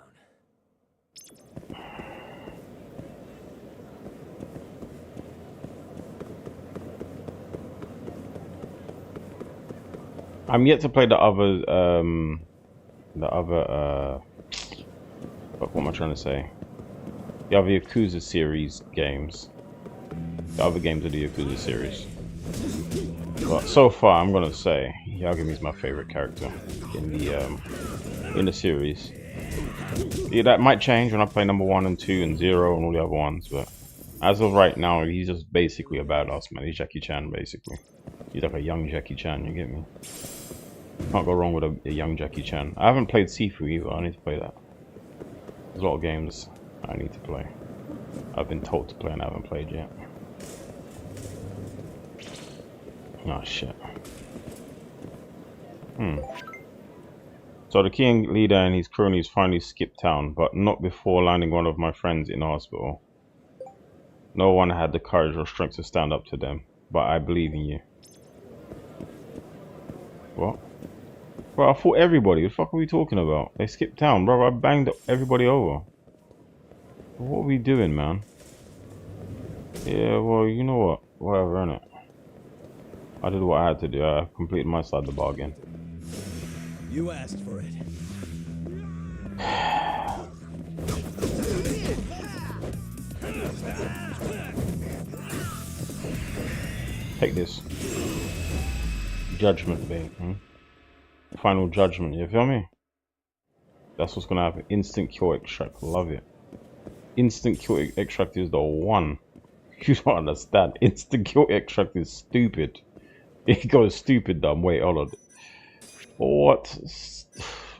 I'm yet to play the other, what am I trying to say? The other Yakuza series games. The other games of the Yakuza series. But so far, I'm gonna say Yagami's my favorite character in the series. Yeah, that might change when I play number 1 and 2 and 0 and all the other ones, but as of right now, he's just basically a badass, man. He's Jackie Chan, basically. He's like a young Jackie Chan, you get me? Can't go wrong with a young Jackie Chan. I haven't played Sifu either. I need to play that. There's a lot of games I need to play. I've been told to play and I haven't played yet. Oh shit. So the king leader and his cronies finally skipped town, but not before landing one of my friends in the hospital. No one had the courage or strength to stand up to them, but I believe in you. What? Bro, I fought everybody. What the fuck are we talking about? They skipped town, bro. I banged everybody over. What are we doing, man? Yeah, well, you know what? Whatever, innit? I did what I had to do. I completed my side of the bargain. You asked for it. Take this. Judgment, babe. Final judgment, you feel me? That's what's gonna happen. Instant cure extract. Love it. Instant cure extract is the one. You don't understand. Instant cure extract is stupid. It goes stupid dumb. Wait, hold on. What?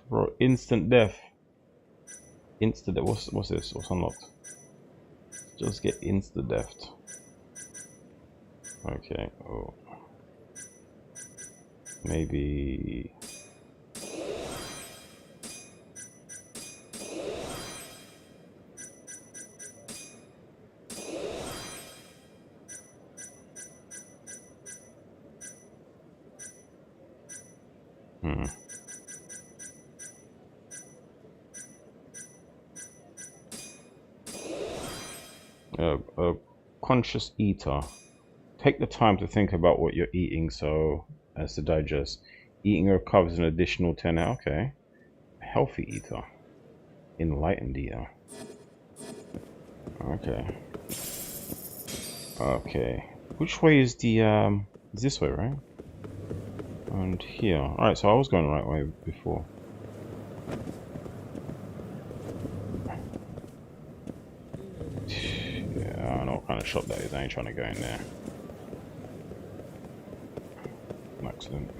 Bro, instant death. Instant death. What's this? What's unlocked? Just get insta death. Okay. Oh. Maybe. A conscious eater. Take the time to think about what you're eating so as to digest. Eating recovers an additional 10. Okay. Healthy eater. Enlightened eater. Okay. Okay. Which way is the is this way, right? And here. Alright, so I was going the right way before. Yeah, I don't know what kind of shop that is. I ain't trying to go in there. An accident.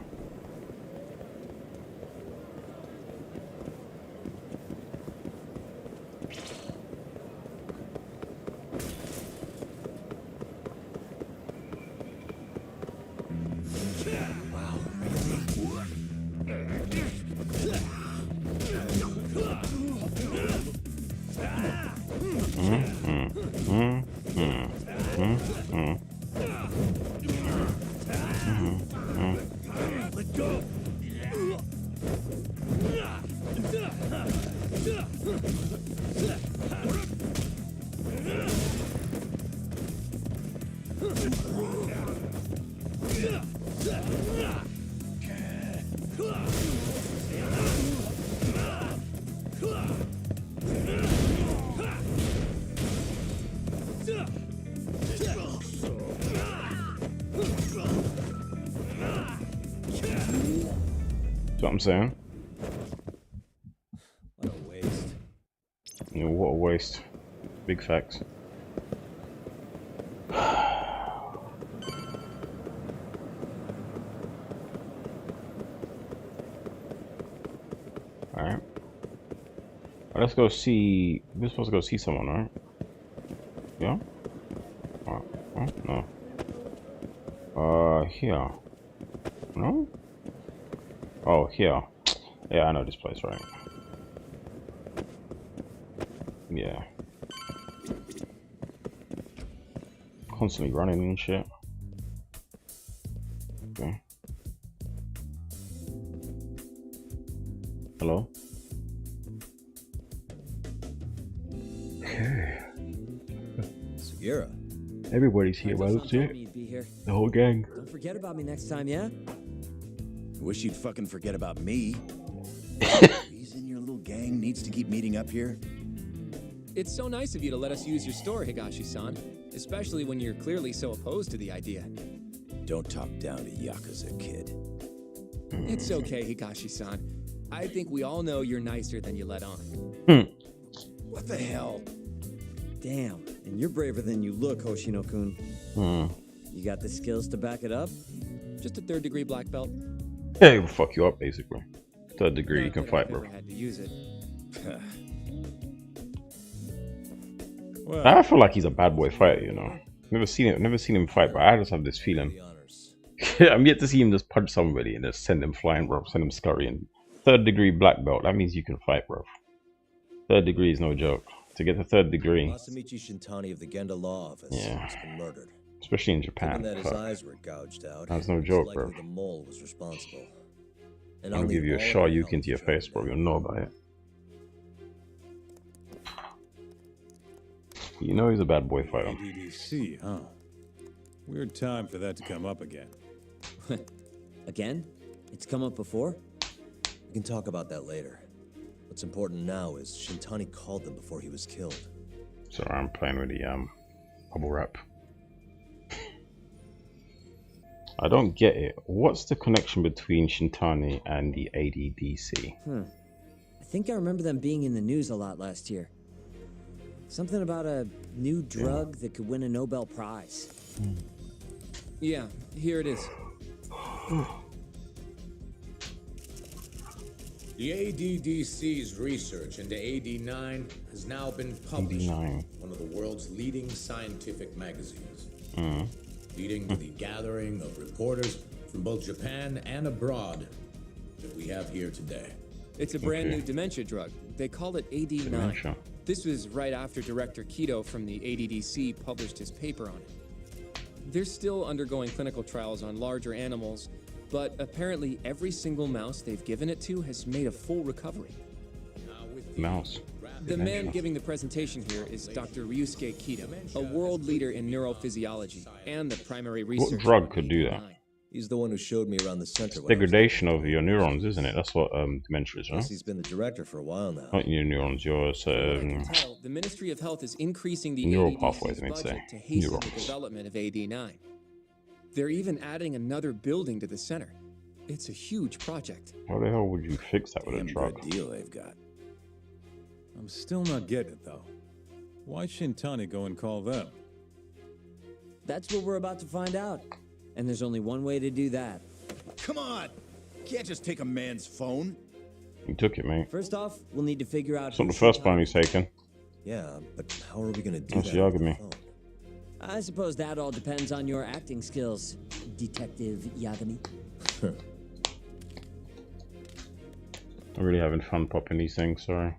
what I'm saying. What a waste. You know, what a waste. Big facts. Alright. Let's go see. We're supposed to go see someone, right? Yeah? No. Here. No? Oh, here. Yeah, I know this place, right? Yeah. Constantly running and shit. Okay. Hello? Okay. Sugira. Everybody's here, by the looks of it. The whole gang. Don't forget about me next time, yeah? Wish you'd fucking forget about me. Reason your little gang needs to keep meeting up here? It's so nice of you to let us use your store, Higashi-san. Especially when you're clearly so opposed to the idea. Don't talk down to Yakuza, kid. It's okay, Higashi-san. I think we all know you're nicer than you let on. What the hell? Damn, and you're braver than you look, Hoshino-kun. You got the skills to back it up? Just a third-degree black belt. Yeah, he'll fuck you up, basically. Third degree, you can fight, bro. Had to use it. Well, I feel like he's a bad boy fighter, you know. Never seen him fight, but I just have this feeling. I'm yet to see him just punch somebody and just send him flying, bro. Send him scurrying. Third degree black belt. That means you can fight, bro. Third degree is no joke. To get the third degree. Masamichi Shintani of the Genda Law Office has been murdered. Especially in Japan. Given that his eyes were gouged out, that's no joke, it's bro. likely the mole was responsible. And I'll give you a Shoryuken to your face, bro. You'll know about it. You know he's a bad boy fighter. ADDC, huh? Weird time for that to come up again. Again? It's come up before? We can talk about that later. What's important now is Shintani called them before he was killed. So I'm playing with the bubble wrap. I don't get it. What's the connection between Shintani and the ADDC? I think I remember them being in the news a lot last year. Something about a new drug that could win a Nobel Prize. Yeah, here it is. The ADDC's research into AD9 has now been published in one of the world's leading scientific magazines, leading to the gathering of reporters from both Japan and abroad that we have here today. It's a brand new dementia drug. They call it AD9. Dementia. This was right after Director Kido from the ADDC published his paper on it. They're still undergoing clinical trials on larger animals, but apparently every single mouse they've given it to has made a full recovery. Mouse. The man giving the presentation here is Dr. Ryusuke Kido, a world leader in neurophysiology and the primary researcher. What drug could do that? He's the one who showed me around the center. Degradation of your neurons, isn't it? That's what dementia is, right? He's been the director for a while now. Not your neurons, your Tell, the Ministry of Health is increasing the neural ADDC's pathways, I mean, budget say. to hasten Neurons. the development of AD9. They're even adding another building to the center. It's a huge project. How the hell would you fix that with a Damn drug? good deal they've got. I'm still not getting it, though. Why Shintani go and call them? That's what we're about to find out. And there's only one way to do that. Come on! Can't just take a man's phone. You took it, mate. First off, we'll need to figure out It's not who the first Shintani- one he's taken. Yeah, but how are we gonna do That's that? over the Yagami. phone? I suppose that all depends on your acting skills, Detective Yagami. I'm really having fun popping these things, sorry.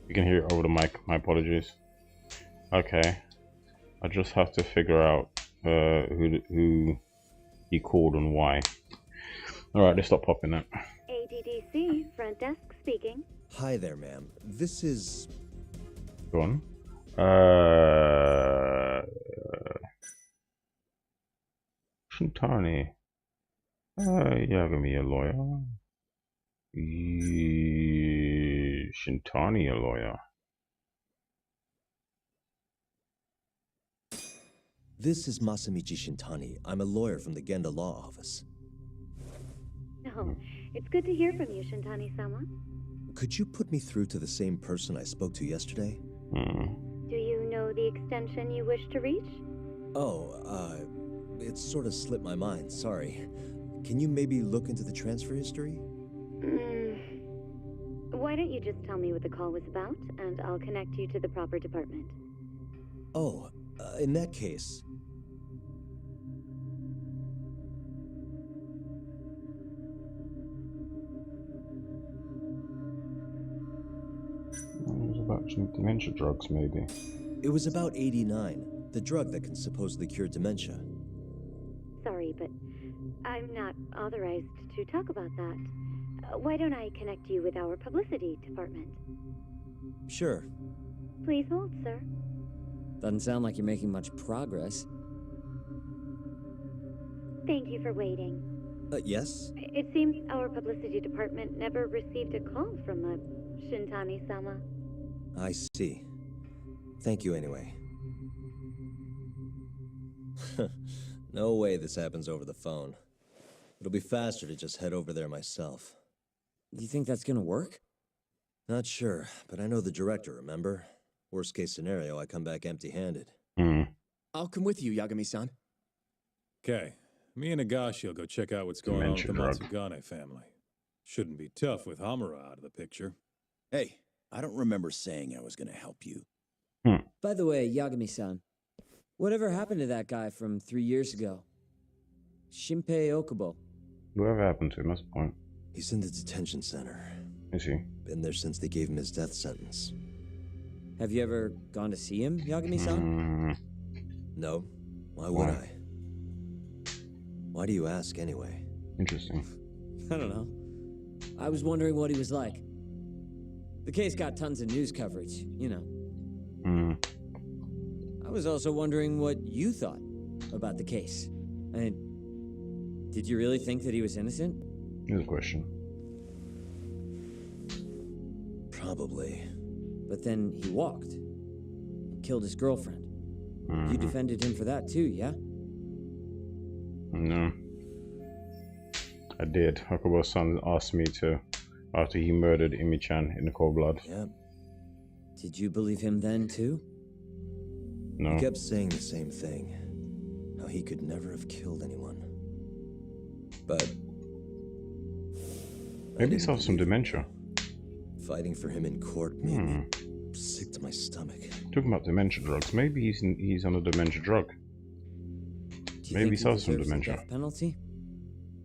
You can hear it over the mic, my apologies. Okay. I just have to figure out who he called and why. Alright, let's stop popping that. ADDC, front desk speaking. Hi there, ma'am. This is... Go on. Shintani. Yagami, a lawyer. Shintani, a lawyer. This is Masamichi Shintani. I'm a lawyer from the Genda Law Office. Oh, It's good to hear from you, Shintani-sama. Could you put me through to the same person I spoke to yesterday? Do you know the extension you wish to reach? Oh, it sort of slipped my mind, sorry. Can you maybe look into the transfer history? Why don't you just tell me what the call was about, and I'll connect you to the proper department. Oh, in that case... It was about some dementia drugs, maybe. It was about 89, the drug that can supposedly cure dementia. Sorry, but I'm not authorized to talk about that. Why don't I connect you with our publicity department? Sure. Please hold, sir. Doesn't sound like you're making much progress. Thank you for waiting. Yes? It seems our publicity department never received a call from a Shintani-sama. I see. Thank you anyway. No way this happens over the phone. It'll be faster to just head over there myself. Do you think that's gonna work? Not sure, but I know the director, remember? Worst case scenario, I come back empty-handed. I'll come with you, Yagami-san. Okay, me and Nagashi will go check out what's going on with the Matsugane family. Shouldn't be tough with Hamura out of the picture. Hey, I don't remember saying I was gonna help you. By the way, Yagami-san, whatever happened to that guy from 3 years ago? Shinpei Okubo. Whatever happened to him, that's the point. He's in the detention center. Is he? Been there since they gave him his death sentence. Have you ever gone to see him, Yagami-san? No. Why would I? Why do you ask anyway? Interesting. I don't know. I was wondering what he was like. The case got tons of news coverage, you know. I was also wondering what you thought about the case. Did you really think that he was innocent? Good question. Probably. But then he walked and killed his girlfriend. You defended him for that too, yeah? No. I did. Hakubo-san asked me to after he murdered Imi-chan in the cold blood. Yeah. Did you believe him then too? No. He kept saying the same thing. How he could never have killed anyone. But... maybe he's have some dementia. Fighting for him in court made me sick to my stomach. Talking about dementia drugs, maybe he's on a dementia drug. Maybe he's have some dementia. Death penalty?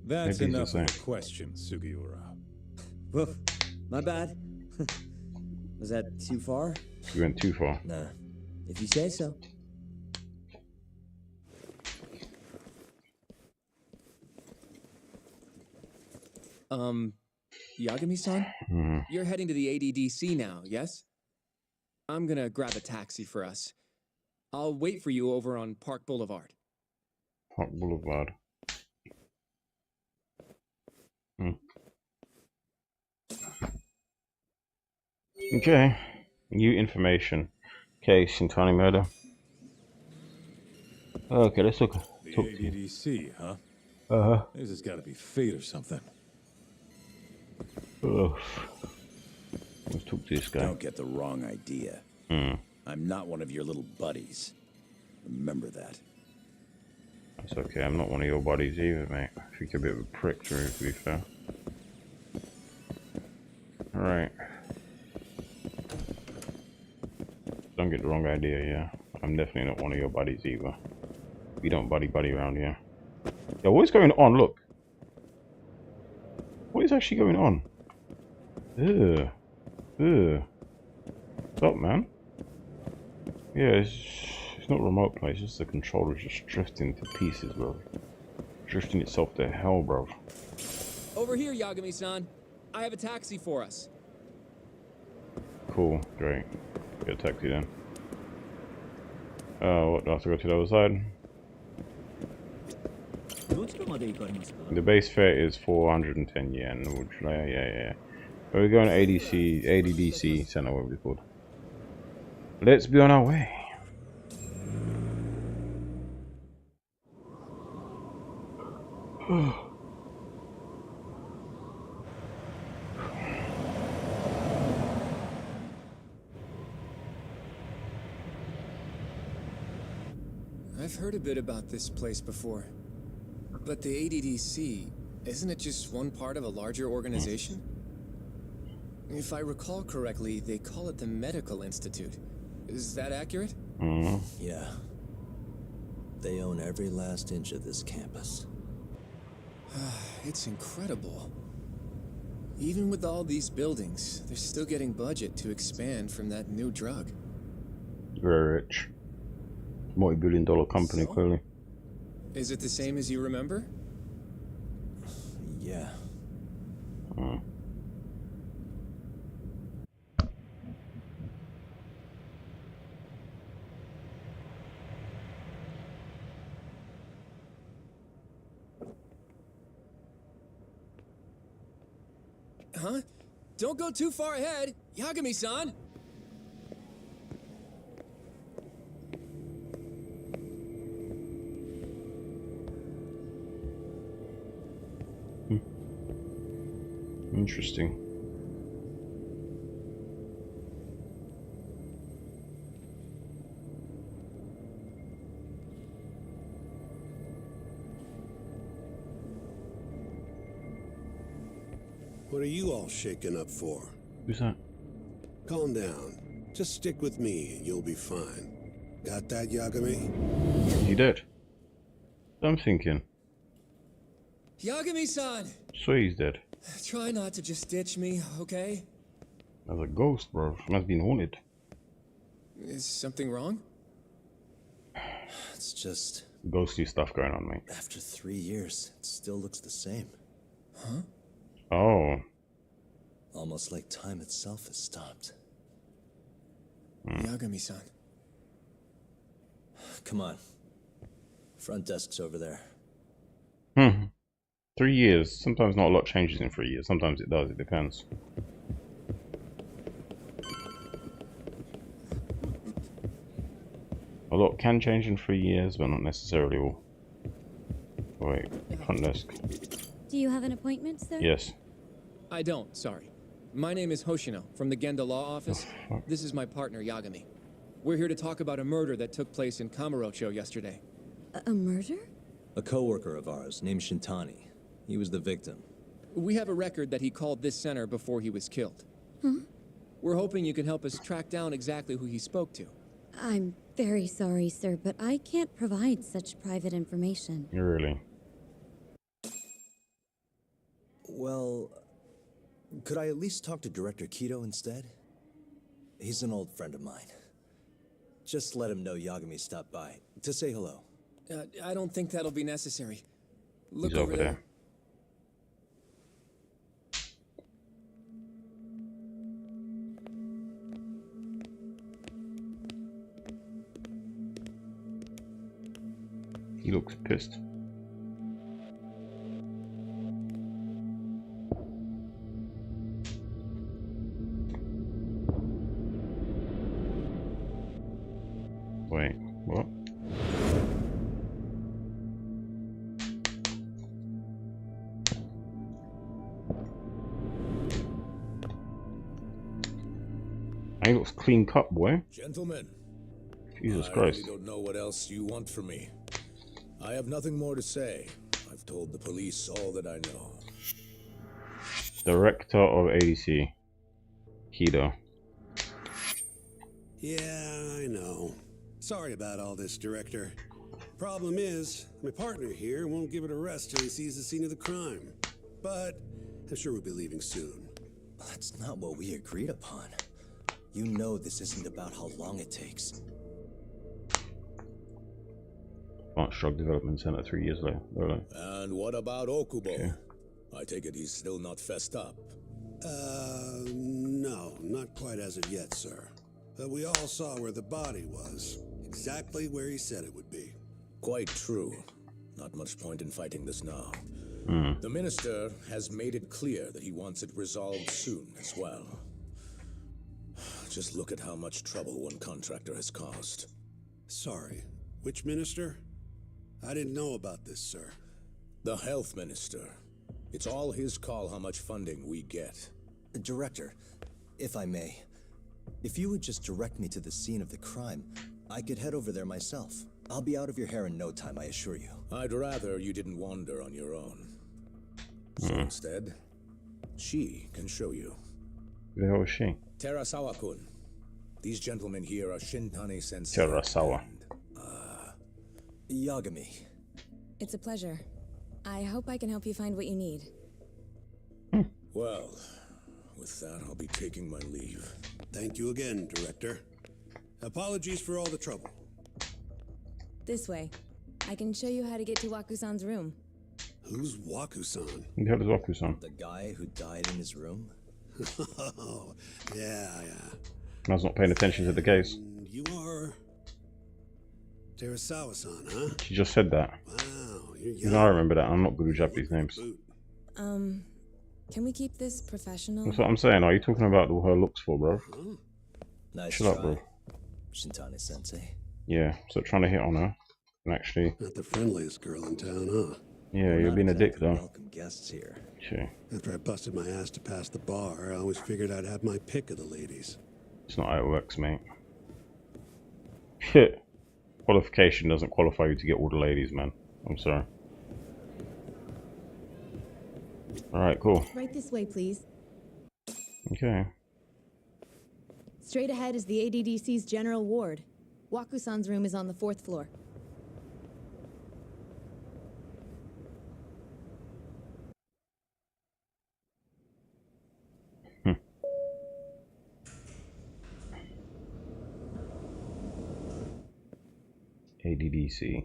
That's Maybe enough of a question, Sugiura. Woof. My bad. Was that too far? You went too far. Nah. If you say so. Yagami-san? You're heading to the ADDC now, yes? I'm gonna grab a taxi for us. I'll wait for you over on Park Boulevard. Park Boulevard. Okay. New information. Case Shintani murder. Okay, let's look. The ADDC, huh? This has got to be fate or something. Let's talk to this guy. Don't get the wrong idea. I'm not one of your little buddies. Remember that. That's okay, I'm not one of your buddies either, mate. I think you're a bit of a prick, to be fair. Alright. Don't get the wrong idea, yeah. I'm definitely not one of your buddies either. We don't buddy around here. Yo, what is going on? Look. What is actually going on? Ugh. Ugh. What's up, man? Yeah, it's not a remote play, it's just the controller's just drifting to pieces, bro. Drifting itself to hell, bro. Over here, Yagami-san. I have a taxi for us. Cool, great. Get a taxi then. What, do I have to go to the other side? The base fare is 410 yen, which, yeah. But we're going to ADDC center, what we called. Let's be on our way. I've heard a bit about this place before. But the ADDC, isn't it just one part of a larger organization? If I recall correctly, they call it the Medical Institute. Is that accurate? Yeah. They own every last inch of this campus. It's incredible. Even with all these buildings, they're still getting budget to expand from that new drug. Very rich. Multi-billion-dollar company, So? clearly. Is it the same as you remember? Yeah. Huh? Don't go too far ahead, Yagami-san! Interesting. What are you all shaken up for? Who's that? Calm down. Just stick with me and you'll be fine. Got that, Yagami? He dead? I'm thinking. Yagami-san! Swear he's dead. Try not to just ditch me, okay? As a ghost, bro. Must have been haunted. Is something wrong? It's just, Ghostly stuff going on, mate. after 3 years, it still looks the same. Huh? Oh. Almost like time itself has stopped. Yagami-san. Come on. Front desk's over there. 3 years. Sometimes not a lot changes in 3 years. Sometimes it does. It depends. A lot can change in 3 years, but not necessarily all. Wait, front desk. Do you have an appointment, sir? Yes. I don't, sorry. My name is Hoshino, from the Genda Law Office. This is my partner, Yagami. We're here to talk about a murder that took place in Kamurocho yesterday. A murder? A coworker of ours named Shintani. He was the victim. We have a record that he called this center before he was killed. Huh? We're hoping you can help us track down exactly who he spoke to. I'm very sorry, sir, but I can't provide such private information. Really? Well, could I at least talk to Director Kido instead? He's an old friend of mine. Just let him know Yagami stopped by to say hello. I don't think that'll be necessary. Look He's over there. He looks pissed. Wait, what? He looks clean cut, boy. Gentlemen, Jesus I Christ. really don't know what else you want from me. I have nothing more to say. I've told the police all that I know. Director of ADC. Kido. Yeah, I know. Sorry about all this, Director. Problem is, my partner here won't give it a rest till he sees the scene of the crime. But I'm sure we'll be leaving soon. That's not what we agreed upon. You know this isn't about how long it takes. Advanced Drug Development Center 3 years later. Really? And what about Okubo? Okay. I take it he's still not fessed up. No, not quite as of yet, sir. But we all saw where the body was. Exactly where he said it would be. Quite true. Not much point in fighting this now. The minister has made it clear that he wants it resolved soon as well. Just look at how much trouble one contractor has caused. Sorry, which minister? I didn't know about this, sir. The health minister. It's all his call how much funding we get. Director, if I may, if you would just direct me to the scene of the crime, I could head over there myself. I'll be out of your hair in no time, I assure you. I'd rather you didn't wander on your own. So instead, she can show you. Who the hell is she? Terasawa-kun. These gentlemen here are Shintani Sensei. Terasawa. Yagami. It's a pleasure. I hope I can help you find what you need. Well, with that, I'll be taking my leave. Thank you again, Director. Apologies for all the trouble. This way. I can show you how to get to Waku-san's room. Who's Waku-san? Who the hell is Waku-san? The guy who died in his room? Oh, yeah. I was not paying attention to the case. You are Terasawa-san, huh? She just said that. Wow, you're You young. know, I remember that. I'm not good with Japanese names. Can we keep this professional? That's what I'm saying. Are you talking about her looks for, bro? Huh? Nice Shut up, try, bro. Shintani Sensei. Yeah, so trying to hit on her. And actually, Not the friendliest girl in town, huh? yeah, you're being a dick, though. Welcome guests here. Sure. After I busted my ass to pass the bar, I always figured I'd have my pick of the ladies. It's not how it works, mate. Shit. Qualification doesn't qualify you to get all the ladies, man. I'm sorry. Alright, cool. Right this way, please. Okay. Straight ahead is the ADDC's general ward. Waku-san's room is on the 4th floor. ADDC.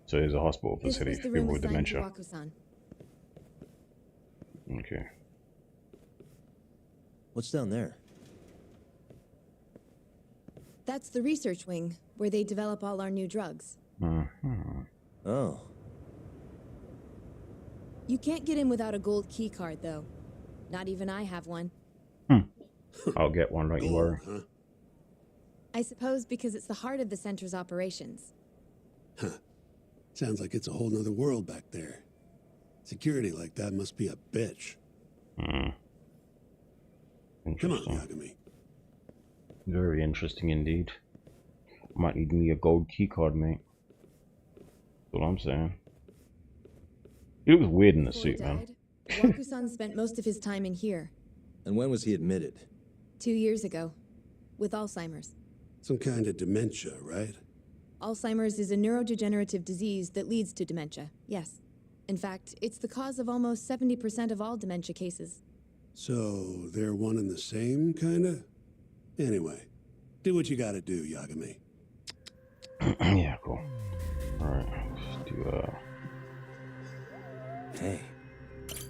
So there's a hospital This facility was for the people room with assigned to dementia. Waku-san. Okay. What's down there? That's the research wing, where they develop all our new drugs. Oh. You can't get in without a gold key card, though. Not even I have one. I'll get one, don't you worry. Huh? I suppose because it's the heart of the center's operations. Sounds like it's a whole nother world back there. Security like that must be a bitch. Come on, Interesting. Yagami. Very interesting indeed. Might need me a gold key card, mate. That's all I'm saying. He looks weird in the Before he suit, man. died, Waku-san spent most of his time in here, And when was he admitted? 2 years ago, with Alzheimer's. Some kind of dementia, right? Alzheimer's is a neurodegenerative disease that leads to dementia, yes. In fact, it's the cause of almost 70% of all dementia cases. So they're one and the same, kinda? Anyway, do what you gotta do, Yagami. Yeah, cool. Alright, let's do Hey.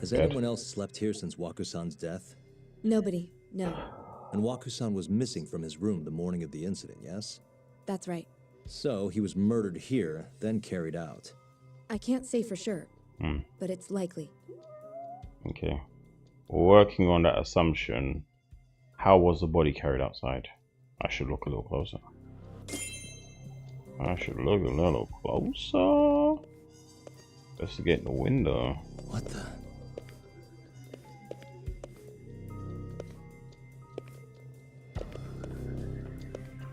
Has Bed. anyone else slept here since Waku-san's death? Nobody, no. And Waku-san was missing from his room the morning of the incident, yes? That's right. So he was murdered here, then carried out. I can't say for sure, but it's likely. okay. Working on that assumption, how was the body carried outside? I should look a little closer. I should look a little closer. Investigate the window. What the?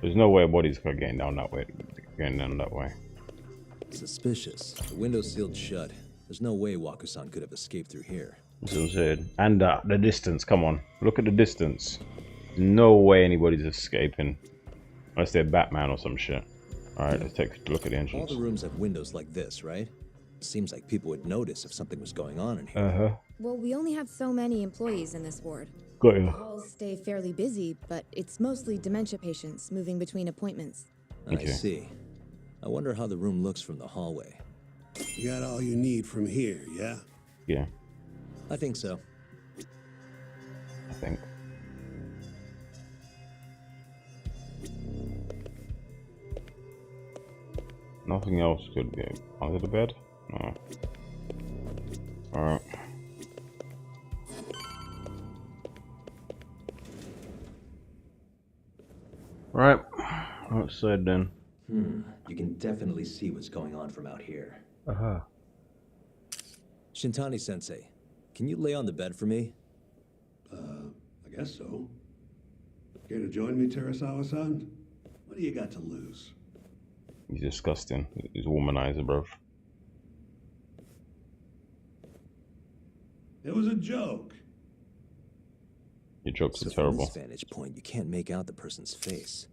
There's no way a body's getting down that way. Getting down that way. Suspicious. The window's sealed shut. There's no way Waku-san could have escaped through here. That's what I'm saying. And the distance. Come on, look at the distance. No way anybody's escaping, unless they're Batman or some shit. All right, let's take a look at the All entrance. the rooms have windows like this, right? Seems like people would notice if something was going on in here. Well, we only have so many employees in this ward. Got you. Halls stay fairly busy, but it's mostly dementia patients moving between appointments. I Okay. see. I wonder how the room looks from the hallway. You got all you need from here, yeah? Yeah, I think so. I think. Nothing else could be under the bed. No. All right. Right. Outside then. You can definitely see what's going on from out here. Uh-huh. Shintani-sensei, Can you lay on the bed for me? I guess so. Care to join me, Terasawa-san? What do you got to lose? He's disgusting. He's a womanizer, bro. It was a joke. Your jokes are So terrible. from this vantage point, you can't make out the person's face.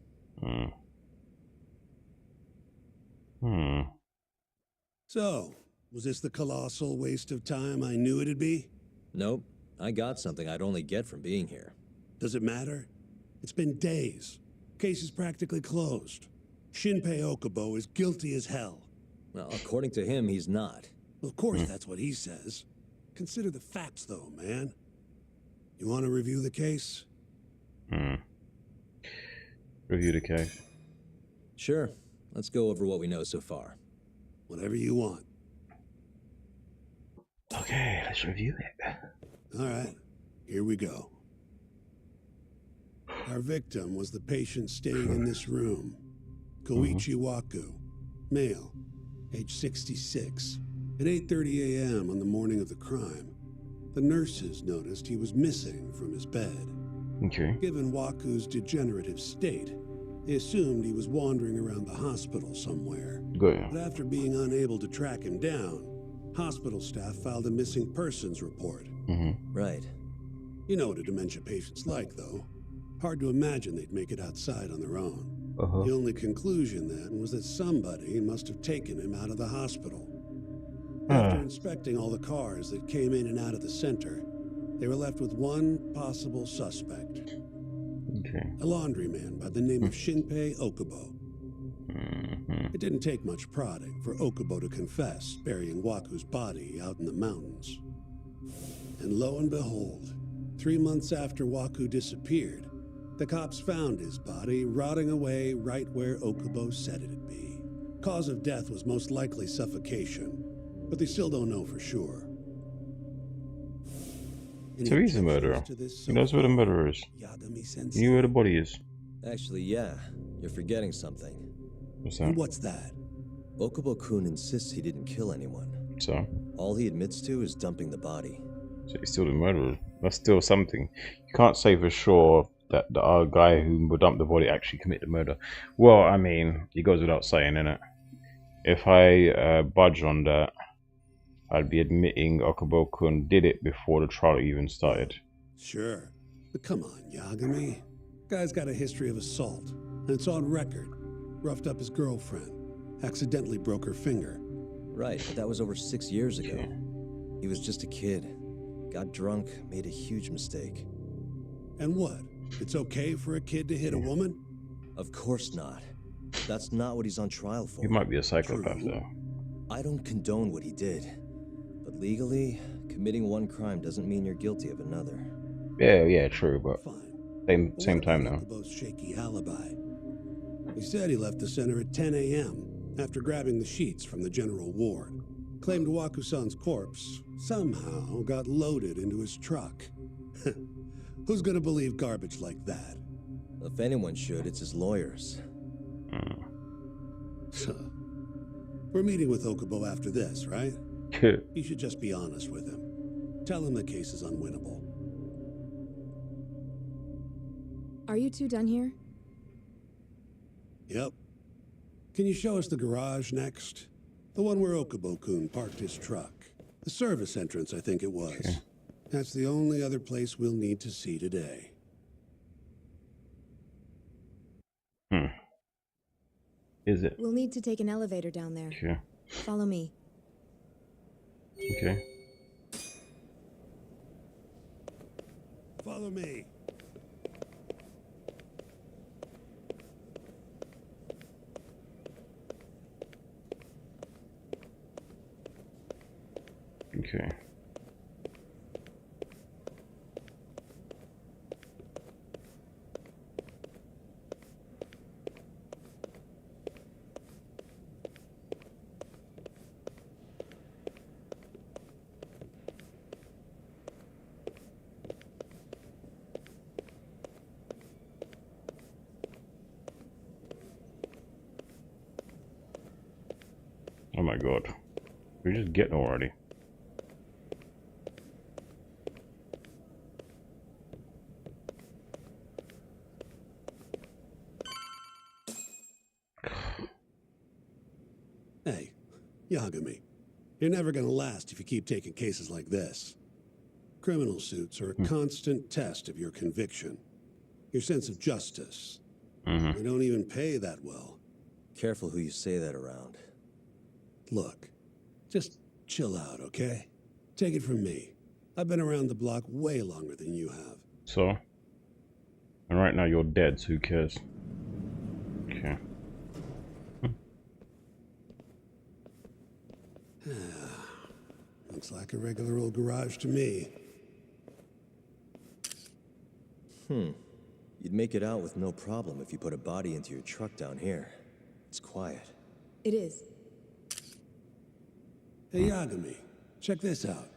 So, was this the colossal waste of time I knew it'd be? Nope. I got something I'd only get from being here. Does it matter? It's been days. Case is practically closed. Shinpei Okubo is guilty as hell. Well, according to him, he's not. Well, of course, that's what he says. Consider the facts, though, man. You want to review the case? Review the case. Sure. Let's go over what we know so far. Whatever you want. Okay, let's review it. All right, here we go. Our victim was the patient staying in this room. Koichi Waku, male, age 66. At 8:30 a.m. on the morning of the crime, the nurses noticed he was missing from his bed. Okay. Given Waku's degenerative state, they assumed he was wandering around the hospital somewhere. Good. But after being unable to track him down, hospital staff filed a missing persons report. Right. You know what a dementia patient's like, though. Hard to imagine they'd make it outside on their own. The only conclusion then was that somebody must have taken him out of the hospital. After inspecting all the cars that came in and out of the center, they were left with one possible suspect. Okay. A laundryman by the name of Shinpei Okubo. It didn't take much prodding for Okubo to confess burying Waku's body out in the mountains. And lo and behold, 3 months after Waku disappeared, the cops found his body rotting away right where Okubo said it'd be. Cause of death was most likely suffocation, but they still don't know for sure. So he's a murderer. He knows where the murderer is. He knew where the body is. Actually, yeah. You're forgetting something. What's that? What's that? Okubo-kun insists he didn't kill anyone. So? All he admits to is dumping the body. So he's still the murderer. That's still something. You can't say for sure that the guy who dumped the body actually committed murder. Well, I mean, it goes without saying, innit? If I budge on that, I'd be admitting Okubo-kun did it before the trial even started. Sure. But come on, Yagami. Guy's got a history of assault, and it's on record. Roughed up his girlfriend. Accidentally broke her finger. Right, but that was over 6 years ago. He was just a kid. Got drunk, made a huge mistake. And what? It's okay for a kid to hit a woman? Of course not. That's not what he's on trial for. He might be a psychopath, though. I don't condone what he did. But legally, committing one crime doesn't mean you're guilty of another. Yeah, true, but Fine. same time now. Okubo's shaky alibi. He said he left the center at 10 a.m. after grabbing the sheets from the general ward. Claimed Waku-san's corpse somehow got loaded into his truck. Who's gonna believe garbage like that? If anyone should, it's his lawyers. We're meeting with Okubo after this, right? You should just be honest with him. Tell him the case is unwinnable. Are you two done here? Yep. Can you show us the garage next? The one where Okubo-kun parked his truck. The service entrance, I think it was. Okay. That's the only other place we'll need to see today. Is it? We'll need to take an elevator down there. Sure. Follow me. Okay. Follow me. Okay. Oh my god. We're just getting already. Hey, Yagami, you're never gonna last if you keep taking cases like this. Criminal suits are a constant test of your conviction, your sense of justice. They don't even pay that well. Careful who you say that around. Look, just chill out, okay? Take it from me. I've been around the block way longer than you have. So? And right now you're dead, so who cares? Okay. Looks like a regular old garage to me. You'd make it out with no problem if you put a body into your truck down here. It's quiet. It is. Hey, Yagami, check this out.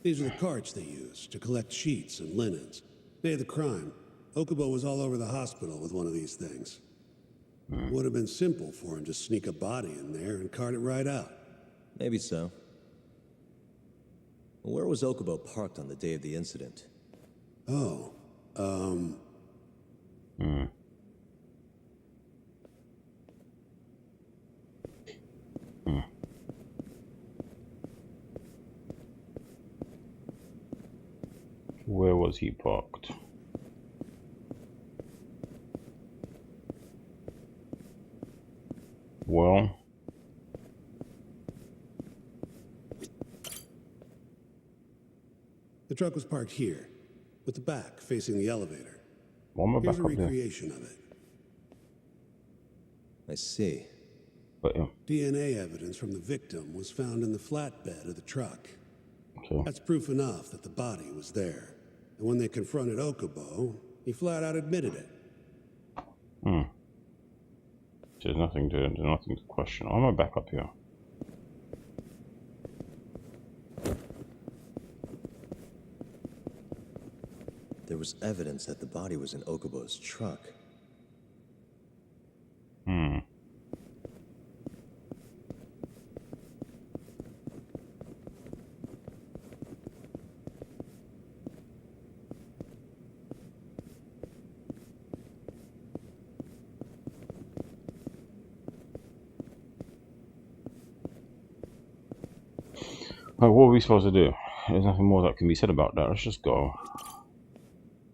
These are the carts they use to collect sheets and linens. Day of the crime, Okubo was all over the hospital with one of these things. Would have been simple for him to sneak a body in there and cart it right out. Maybe so. Where was Okubo parked on the day of the incident? Oh, Where was he parked? Well, the truck was parked here, with the back facing the elevator. why am I Here's back a up there? recreation of it. I see. But yeah, DNA evidence from the victim was found in the flatbed of the truck. okay. That's proof enough that the body was there. And when they confronted Okubo, he flat out admitted it. There's nothing to question. Why am I back up here? There was evidence that the body was in Okubo's truck. Like, what are we supposed to do? There's nothing more that can be said about that. Let's just go.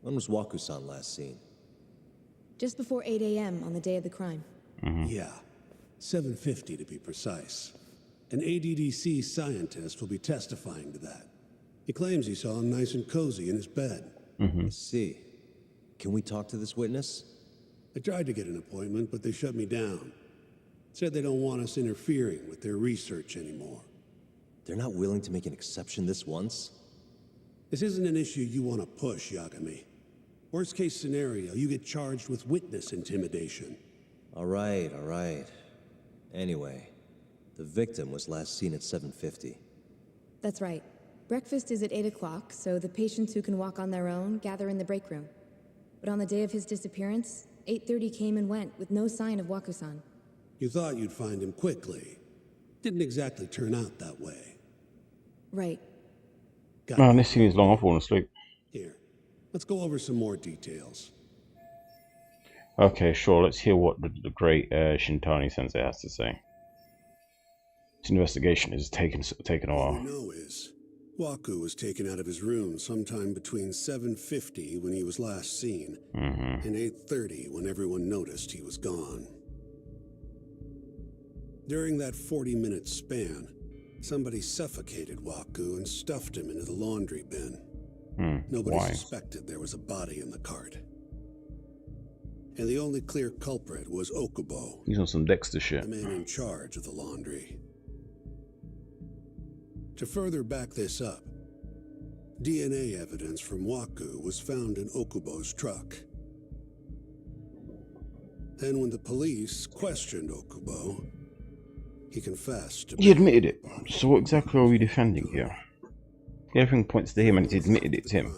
When was Waku-san last seen? Just before 8 a.m. on the day of the crime. Yeah, 7:50 to be precise. An ADDC scientist will be testifying to that. He claims he saw him nice and cozy in his bed. I see. Can we talk to this witness? I tried to get an appointment, but they shut me down. Said they don't want us interfering with their research anymore. They're not willing to make an exception this once? This isn't an issue you want to push, Yagami. Worst case scenario, you get charged with witness intimidation. All right. Anyway, the victim was last seen at 7:50. That's right. Breakfast is at 8 o'clock, so the patients who can walk on their own gather in the break room. But on the day of his disappearance, 8:30 came and went with no sign of Waku-san. You thought you'd find him quickly. Didn't exactly turn out that way. Right. Man, this scene is long. I'm falling asleep. Here, let's go over some more details. Okay, sure. Let's hear what the great Shintani Sensei has to say. This investigation is taking a All while. we know is, Waku was taken out of his room sometime between 7:50 when he was last seen, and 8:30 when everyone noticed he was gone. During that 40-minute span, somebody suffocated Waku and stuffed him into the laundry bin. Nobody Why? suspected there was a body in the cart. And the only clear culprit was Okubo, He's on some Dexter shit. the man in charge of the laundry. To further back this up, DNA evidence from Waku was found in Okubo's truck. Then when the police questioned Okubo, he confessed to He admitted it. So what exactly are we defending here? Everything points to him and it's admitted it's him.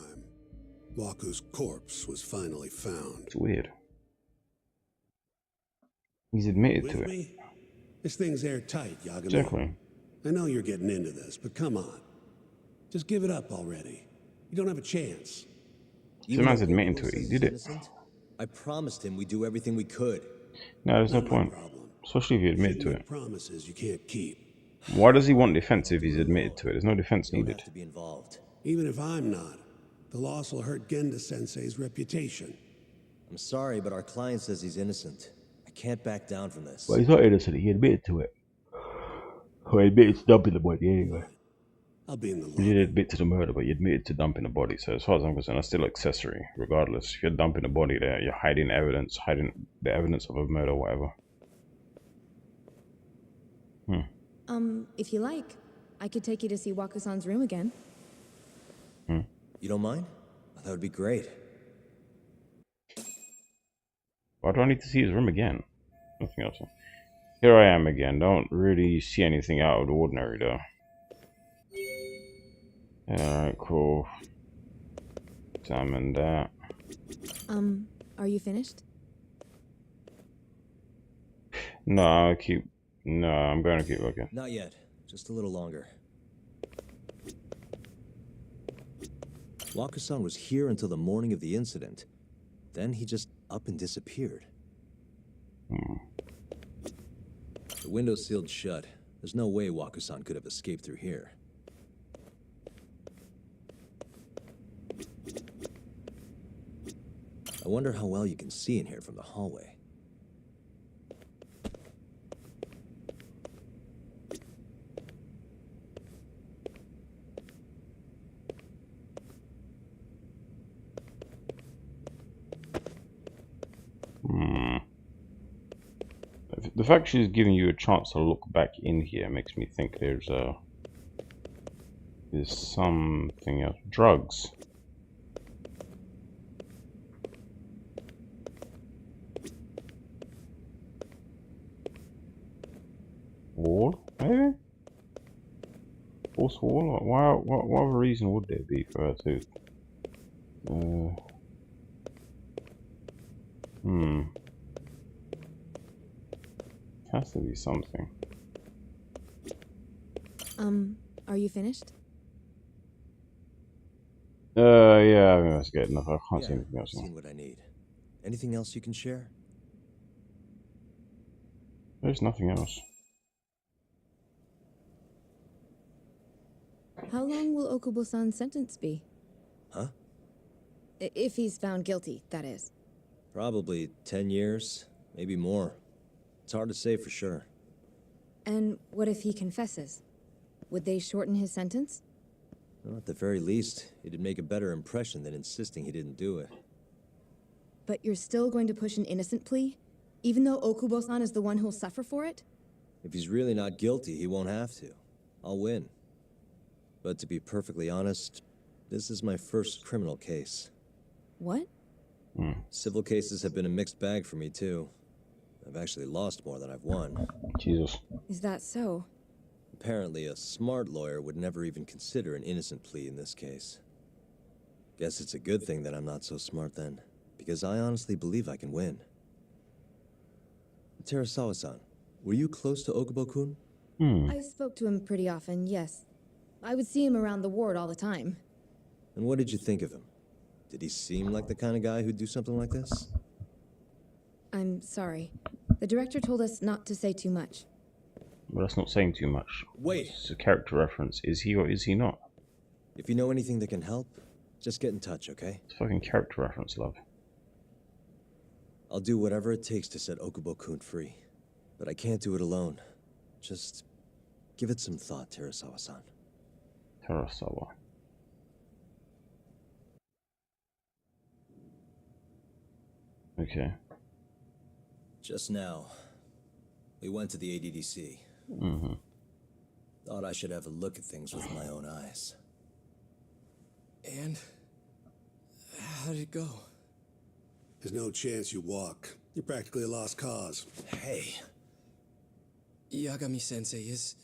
Waku's corpse was finally found. It's weird. He's admitted to With it. me? This thing's airtight, Yagami. Exactly. I know you're getting into this, but come on. Just give it up already. You don't have a chance. The man's admitting to it. He did it. I promised him we'd do everything we could. No, there's no Not my point. problem. Especially if you admit to it. Promises you can't keep. Why does he want defense if he's admitted to it? There's no defense You don't needed. have to be involved. Even if I'm not, the loss will hurt Genda-sensei's reputation. I'm sorry, but our client says he's innocent. I can't back down from this. But he's not innocent, he admitted to it. Or he admitted to dumping the body anyway. I'll be in the You lobby. didn't admit to the murder, but you admitted to dumping the body. So as far as I'm concerned, that's still accessory, regardless. If you're dumping a body there, you're hiding evidence, hiding the evidence of a murder or whatever. If you like, I could take you to see Waku-san's room again. You don't mind? That would be great. Why do I need to see his room again? Nothing else. Here I am again. Don't really see anything out of the ordinary though. Alright, cool. Examine that. Are you finished? No, I'm going to keep looking. Not yet. Just a little longer. Waku-san was here until the morning of the incident. Then he just up and disappeared. The window's sealed shut. There's no way Waku-san could have escaped through here. I wonder how well you can see in here from the hallway. The fact she's giving you a chance to look back in here makes me think there's something else. Drugs. Wall, maybe? Force wall? What other reason would there be for her to? Has to be something. Are you finished? Yeah, I think that's good enough. I can't see anything else. I've seen what I need. Anything else you can share? There's nothing else. How long will Okubo-san's sentence be? Huh? If he's found guilty, that is. Probably 10 years, maybe more. It's hard to say for sure. And what if he confesses? Would they shorten his sentence? Well, at the very least, it'd make a better impression than insisting he didn't do it. But you're still going to push an innocent plea? Even though Okubo-san is the one who'll suffer for it? If he's really not guilty, he won't have to. I'll win. But to be perfectly honest, this is my first criminal case. What? Civil cases have been a mixed bag for me, too. I've actually lost more than I've won. Jesus. Is that so? Apparently, a smart lawyer would never even consider an innocent plea in this case. Guess it's a good thing that I'm not so smart then, because I honestly believe I can win. Terasawa-san, were you close to Okubo-kun? I spoke to him pretty often, yes. I would see him around the ward all the time. And what did you think of him? Did he seem like the kind of guy who'd do something like this? I'm sorry. The director told us not to say too much. Well, that's not saying too much. Wait! It's a character reference. Is he or is he not? If you know anything that can help, just get in touch, okay? It's a fucking character reference, love. I'll do whatever it takes to set Okubo-kun free. But I can't do it alone. Just give it some thought, Terasawa-san. Terasawa. Okay. Just now, we went to the ADDC. Thought I should have a look at things with my own eyes. And how did it go? There's no chance you walk. You're practically a lost cause. Hey. Yagami-sensei, is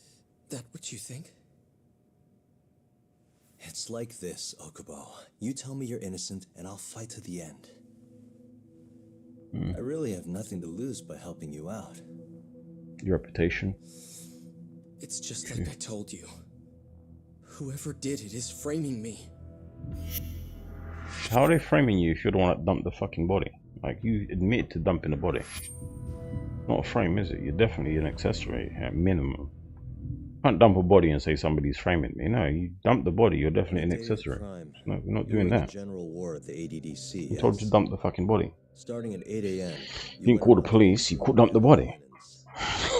that what you think? It's like this, Okubo. You tell me you're innocent, and I'll fight to the end. I really have nothing to lose by helping you out. Your reputation. It's just like I told you. Whoever did it is framing me. How are they framing you if you're the one that dumped the fucking body? Like, you admitted to dumping the body. Not a frame, is it? You're definitely an accessory at minimum. You can't dump a body and say somebody's framing me. No, you dump the body, you're definitely an accessory. No, we're not doing that. General war at the ADDC. I told you to dump the fucking body. Starting at 8 a.m. You didn't call the police, you could dump the body.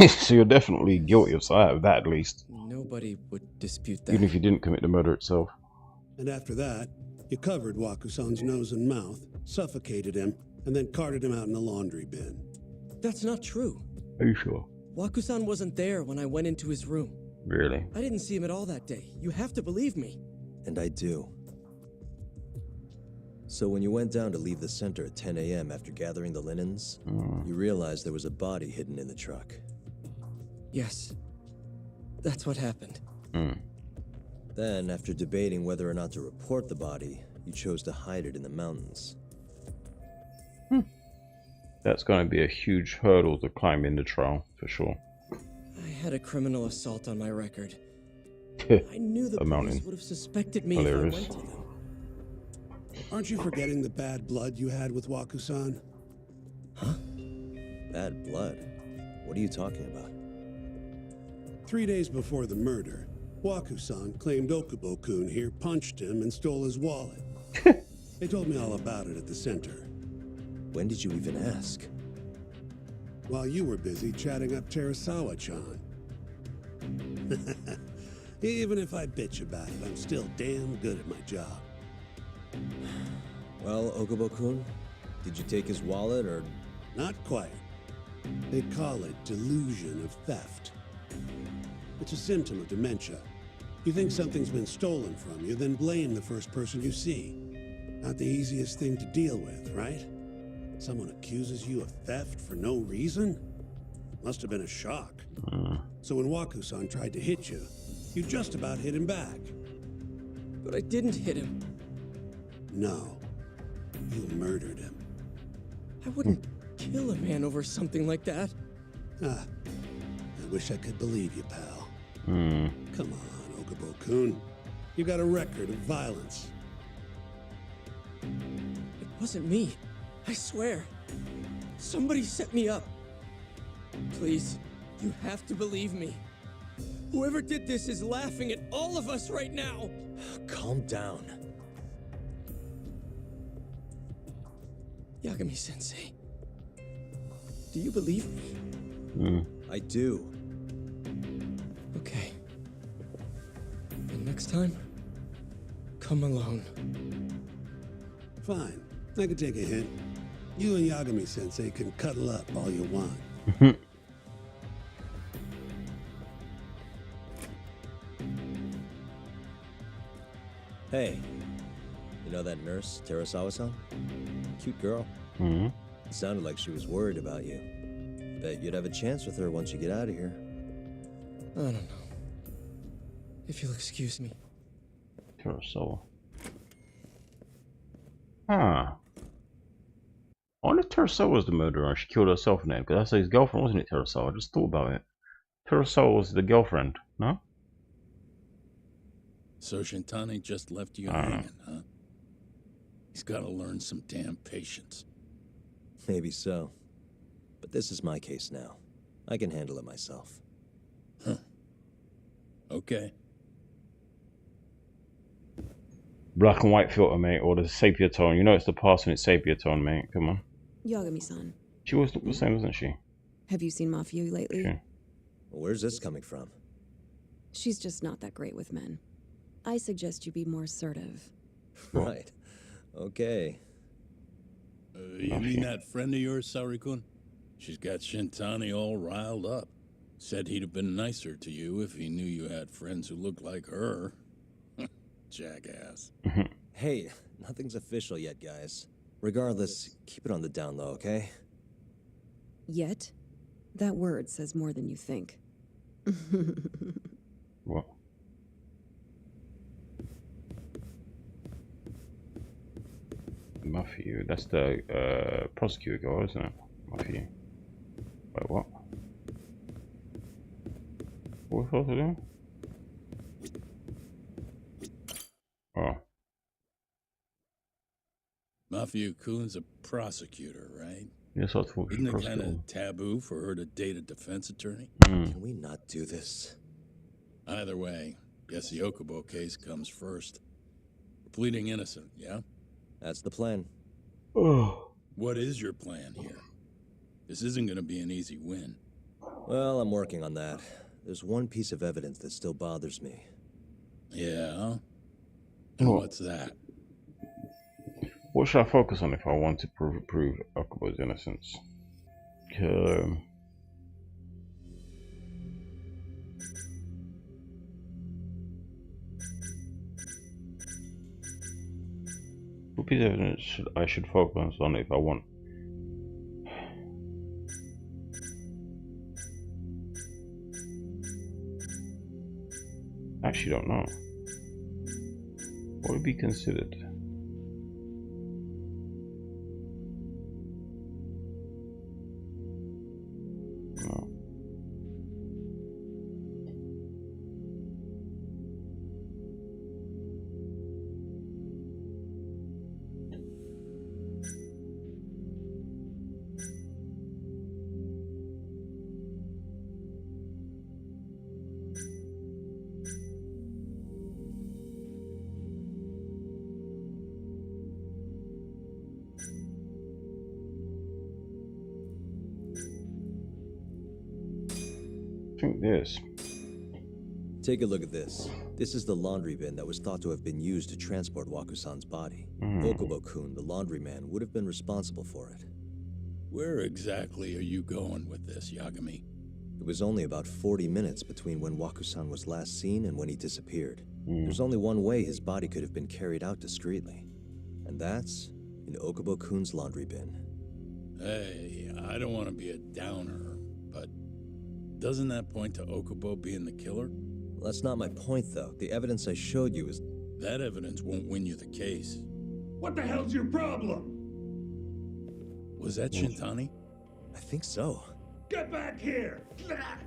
So you're definitely guilty of that at least. Nobody would dispute that. Even if you didn't commit the murder itself. And after that, you covered Wakusan's nose and mouth, suffocated him, and then carted him out in a laundry bin. That's not true. Are you sure? Wakusan wasn't there when I went into his room. Really? I didn't see him at all that day. You have to believe me. And I do. So when you went down to leave the center at 10 a.m. after gathering the linens, you realized there was a body hidden in the truck. Yes. That's what happened. Then, after debating whether or not to report the body, you chose to hide it in the mountains. That's going to be a huge hurdle to climb in the trial, for sure. I had a criminal assault on my record. I knew the police would have suspected me if I went to them. Aren't you forgetting the bad blood you had with Wakusan? Huh? Bad blood? What are you talking about? 3 days before the murder, Wakusan claimed Okubo-kun here punched him and stole his wallet. They told me all about it at the center. When did you even ask? While you were busy chatting up Terasawa-chan. Even if I bitch about it, I'm still damn good at my job. Well, Okubo-kun, did you take his wallet or... Not quite. They call it delusion of theft. It's a symptom of dementia. You think something's been stolen from you, then blame the first person you see. Not the easiest thing to deal with, right? Someone accuses you of theft for no reason? Must have been a shock. So when Wakusan tried to hit you, you just about hit him back. But I didn't hit him. No. You murdered him. I wouldn't kill a man over something like that. I wish I could believe you, pal. Come on, Okubo-kun. You got a record of violence. It wasn't me. I swear. Somebody set me up. Please, you have to believe me. Whoever did this is laughing at all of us right now. Calm down. Yagami-sensei, do you believe me? I do. Okay. And next time, come alone. Fine. I can take a hint. You and Yagami-sensei can cuddle up all you want. Hey, you know that nurse, Terasawa-san? Cute girl. It sounded like she was worried about you. Bet you'd have a chance with her once you get out of here. I don't know. If you'll excuse me. Terasawa. I wonder if Terasawa was the murderer. She killed herself in it, because that's his girlfriend, wasn't it, Terasawa? I just thought about it. Terasawa was the girlfriend, no? So Shintani just left you hanging, huh? He's got to learn some damn patience. Maybe so. But this is my case now. I can handle it myself. Huh. Okay. Black and white filter, mate, or the sepia tone. You know it's the past when it's sepia tone, mate. Come on. Yagami-san. She always looked the same, wasn't she? Have you seen Mafia lately? Sure. Well, where's this coming from? She's just not that great with men. I suggest you be more assertive. Right. Okay. You mean that friend of yours, Saori-kun? She's got Shintani all riled up. Said he'd have been nicer to you if he knew you had friends who looked like her. Jackass. Hey, nothing's official yet, guys. Regardless, keep it on the down low, okay? Yet? That word says more than you think. What? Mafia, that's the prosecutor girl, isn't it? Mafia. Wait, what? What was I supposed to do? Oh. Mafia-kun's a prosecutor, right? Yes, I thought Isn't it kind of taboo for her to date a defense attorney? Can we not do this? Either way, guess the Okubo case comes first. We're pleading innocent, yeah? That's the plan. What is your plan here? This isn't gonna be an easy win. Well, I'm working on that. There's one piece of evidence that still bothers me. Yeah? And what's that? What should I focus on if I want to prove Okubo's innocence? What piece of evidence I should focus on if I want? I actually don't know. What would be considered? No. I think this. Take a look at this. This is the laundry bin that was thought to have been used to transport Waku-san's body. Okubo-kun, the laundryman, would have been responsible for it. Where exactly are you going with this, Yagami? It was only about 40 minutes between when Waku-san was last seen and when he disappeared. There's only one way his body could have been carried out discreetly. And that's in Okubo-kun's laundry bin. Hey, I don't want to be a downer, but doesn't that point to Okubo being the killer? Well, that's not my point, though. The evidence I showed you is... That evidence won't win you the case. What the hell's your problem? Was that Shintani? I think so. Get back here! That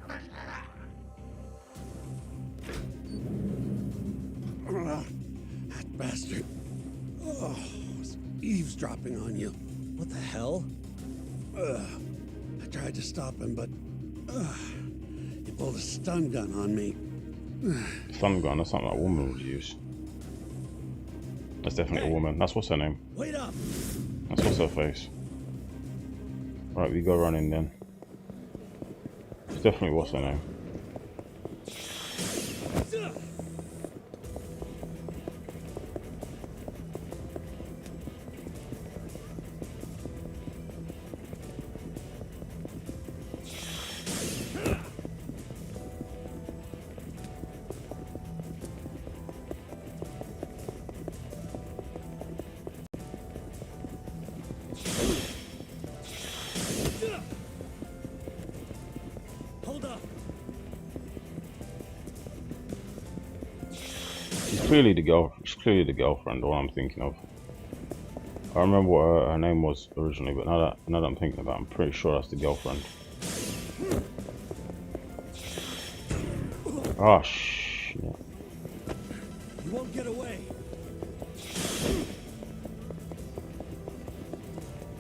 bastard. Oh, was eavesdropping on you. What the hell? I tried to stop him, but he pulled a stun gun on me. Stun gun, that's not what a woman would use. That's definitely a woman. That's what's her name. Wait up! That's what's her face. Right, we go running then. It's definitely what's her name. She's clearly the girlfriend, all I'm thinking of. I remember what her name was originally, but now that I'm thinking about it, I'm pretty sure that's the girlfriend. Oh shit. You won't get away.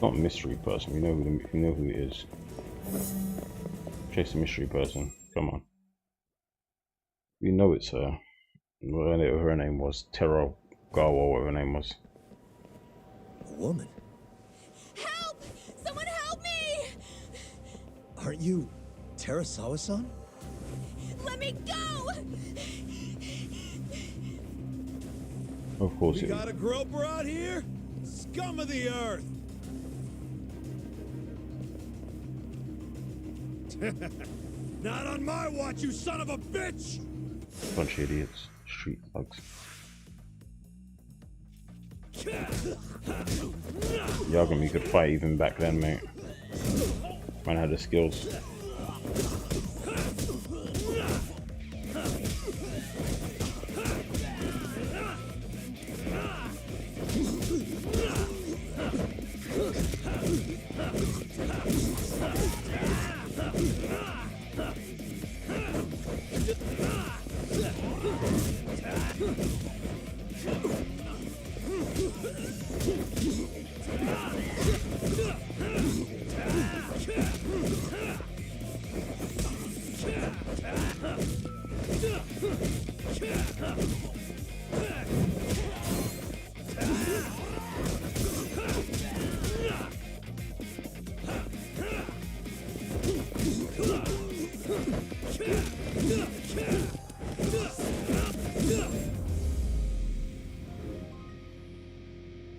Not a mystery person, we know who it is. Chase the mystery person, come on. We know it's her. Whatever her name was, Tero Gawa, whatever her name was. A woman? Help! Someone help me! Aren't you Terasawa-san? Let me go! Of course You it got a groper out here? Scum of the earth! Not on my watch, you son of a bitch! Bunch of idiots. Street thugs. Yagami could fight even back then, mate. Man had the skills.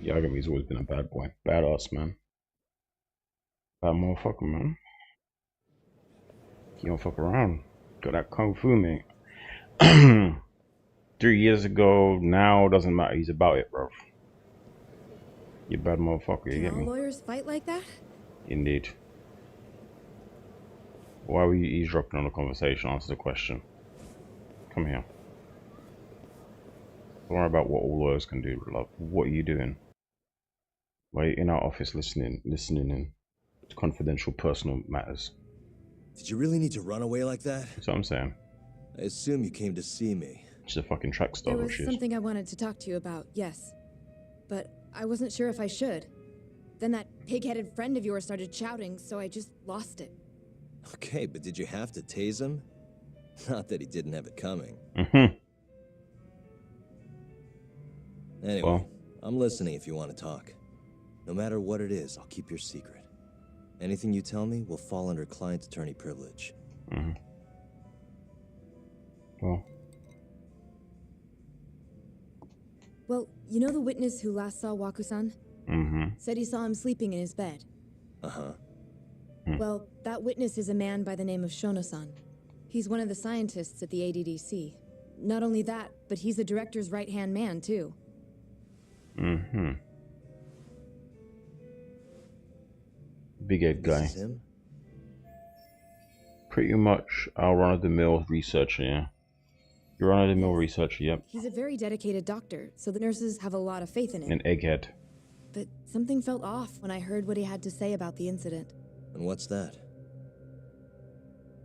Yagami's always been a bad boy. Badass, man. Bad motherfucker, man. He don't fuck around. Got that kung fu, mate. 3 years ago, now, doesn't matter. He's about it, bro. You bad motherfucker, you get me? Can all lawyers fight like that? Indeed. Why were you eavesdropping on the conversation? Answer the question. Come here. Don't worry about what all lawyers can do, love. What are you doing? Why are you in our office listening in to confidential personal matters? Did you really need to run away like that? That's what I'm saying. I assume you came to see me. She's a fucking track star. There was something I wanted to talk to you about, yes. But I wasn't sure if I should. Then that pig-headed friend of yours started shouting, so I just lost it. Okay, but did you have to tase him? Not that he didn't have it coming. Anyway, well, I'm listening if you want to talk. No matter what it is, I'll keep your secret. Anything you tell me will fall under client attorney privilege. Well, you know the witness who last saw Waku-san? Said he saw him sleeping in his bed. Well, that witness is a man by the name of Shono-san. He's one of the scientists at the ADDC. Not only that, but he's the director's right-hand man, too. Big head guy. This is him? Pretty much our run-of-the-mill researcher, yeah. You're run-of-the-mill researcher, yep. He's a very dedicated doctor, so the nurses have a lot of faith in him. An egghead. But something felt off when I heard what he had to say about the incident. And what's that?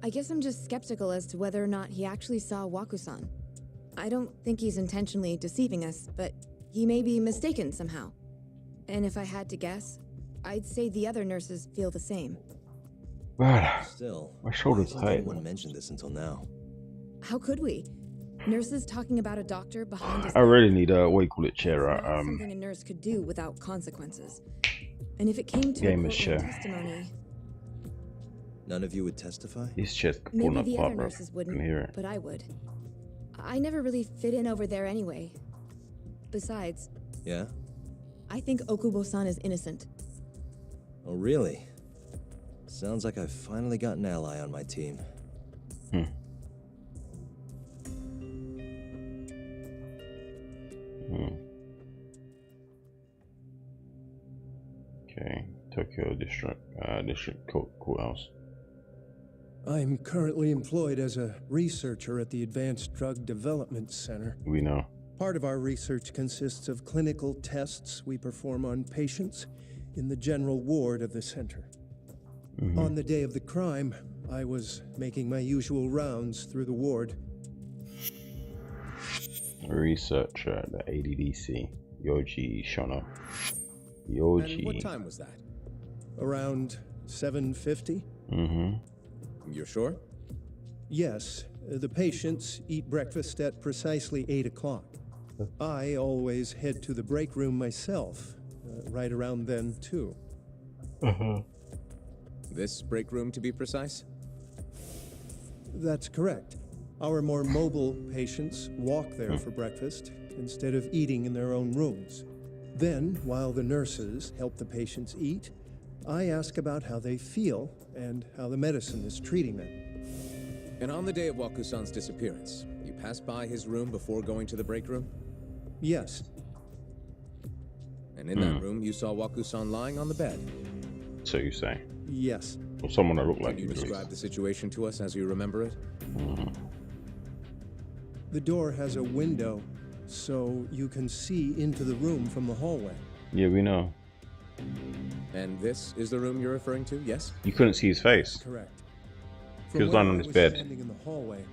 I guess I'm just skeptical as to whether or not he actually saw Waku-san. I don't think he's intentionally deceiving us, but he may be mistaken somehow. And if I had to guess, I'd say the other nurses feel the same. God, Still, my shoulder's why tight. hasn't anyone mentioned this until now? How could we? Nurses talking about a doctor behind us. I really need a, what do you call it, chair? Something a nurse could do without consequences. And if it came to Gamer's a courtroom chair. testimony, None of you would testify? His chest maybe falling the apart, other bro. nurses I wouldn't, can hear it. but I would. I never really fit in over there anyway. Besides, Yeah? I think Okubo-san is innocent. Oh, really? Sounds like I've finally got an ally on my team. Okay, Tokyo District Courthouse. I'm currently employed as a researcher at the Advanced Drug Development Center. We know. Part of our research consists of clinical tests we perform on patients in the general ward of the center. On the day of the crime, I was making my usual rounds through the ward. Researcher at the ADDC, Yoji Shono. And Yoji. what time was that? Around 7:50? You're sure? Yes, the patients eat breakfast at precisely 8 o'clock. I always head to the break room myself, right around then, too. This break room, to be precise? That's correct. Our more mobile patients walk there for breakfast instead of eating in their own rooms. Then, while the nurses help the patients eat, I ask about how they feel and how the medicine is treating them. And on the day of Waku-san's disappearance, you passed by his room before going to the break room? Yes, And in that room, you saw Waku-san lying on the bed. So you say. yes. Or someone that looked Can like you him, at least. describe the situation to us as you remember it? The door has a window, so you can see into the room from the hallway. Yeah, we know. And this is the room you're referring to, yes? You couldn't see his face. Correct. He was From lying where on I his was bed. standing in the hallway,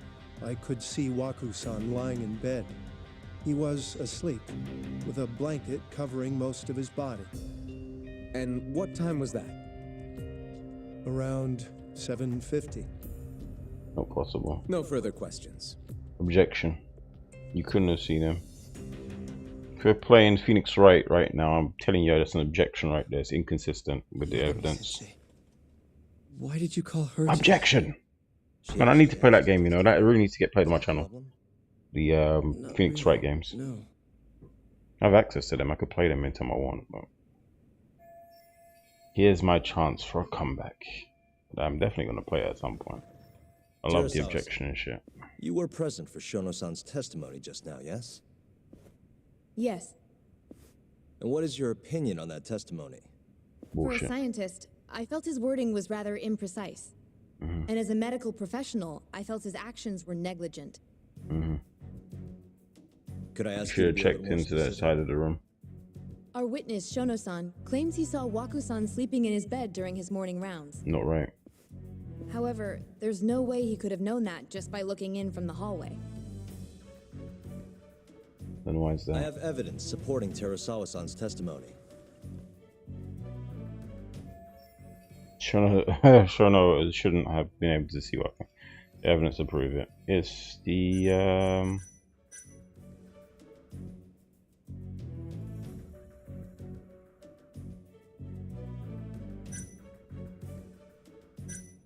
I could see Waku-san lying in bed. He was asleep, with a blanket covering most of his body. And what time was that? Around 7:50. Not possible. No further questions. Objection. You couldn't have seen him. If you're playing Phoenix Wright right now, I'm telling you that's an objection right there. It's inconsistent with the evidence. Why did you call her? Objection! Man, I need to play that game, you know. That really needs to get played on my channel. Problem? The Phoenix Wright games. No. I have access to them. I could play them anytime I want. But here's my chance for a comeback. I'm definitely going to play it at some point. I love the objection and shit. You were present for Shono-san's testimony just now, yes? Yes. And what is your opinion on that testimony? Bullshit. For a scientist, I felt his wording was rather imprecise. And as a medical professional, I felt his actions were negligent. Could I ask Should you have checked into that side of the room. Our witness, Shono-san, claims he saw Waku-san sleeping in his bed during his morning rounds. Not right. However, there's no way he could have known that just by looking in from the hallway. Then why is that? I have evidence supporting Terasawa-san's testimony. Shono shouldn't have been able to see what the evidence to prove it. It's the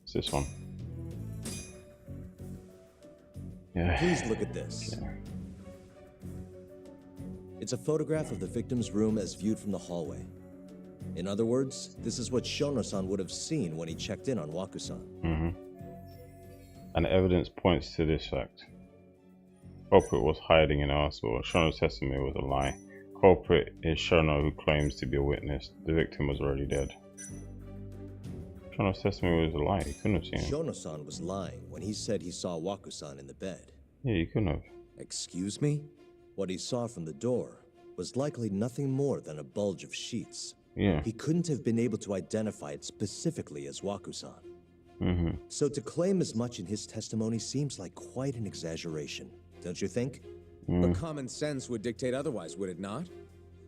it's this one. Yeah. Please look at this. Yeah. It's a photograph of the victim's room as viewed from the hallway. In other words, this is what Shono-san would have seen when he checked in on Waku-san. And evidence points to this fact. Culprit was hiding in our store. Shono's testimony was a lie. Culprit is Shono, who claims to be a witness. The victim was already dead. Shono's testimony was a lie. He couldn't have seen him. Shono-san was lying when he said he saw Waku-san in the bed. Yeah, you couldn't have. Excuse me? What he saw from the door was likely nothing more than a bulge of sheets. Yeah. He couldn't have been able to identify it specifically as Waku-san. So to claim as much in his testimony seems like quite an exaggeration, don't you think? But common sense would dictate otherwise, would it not?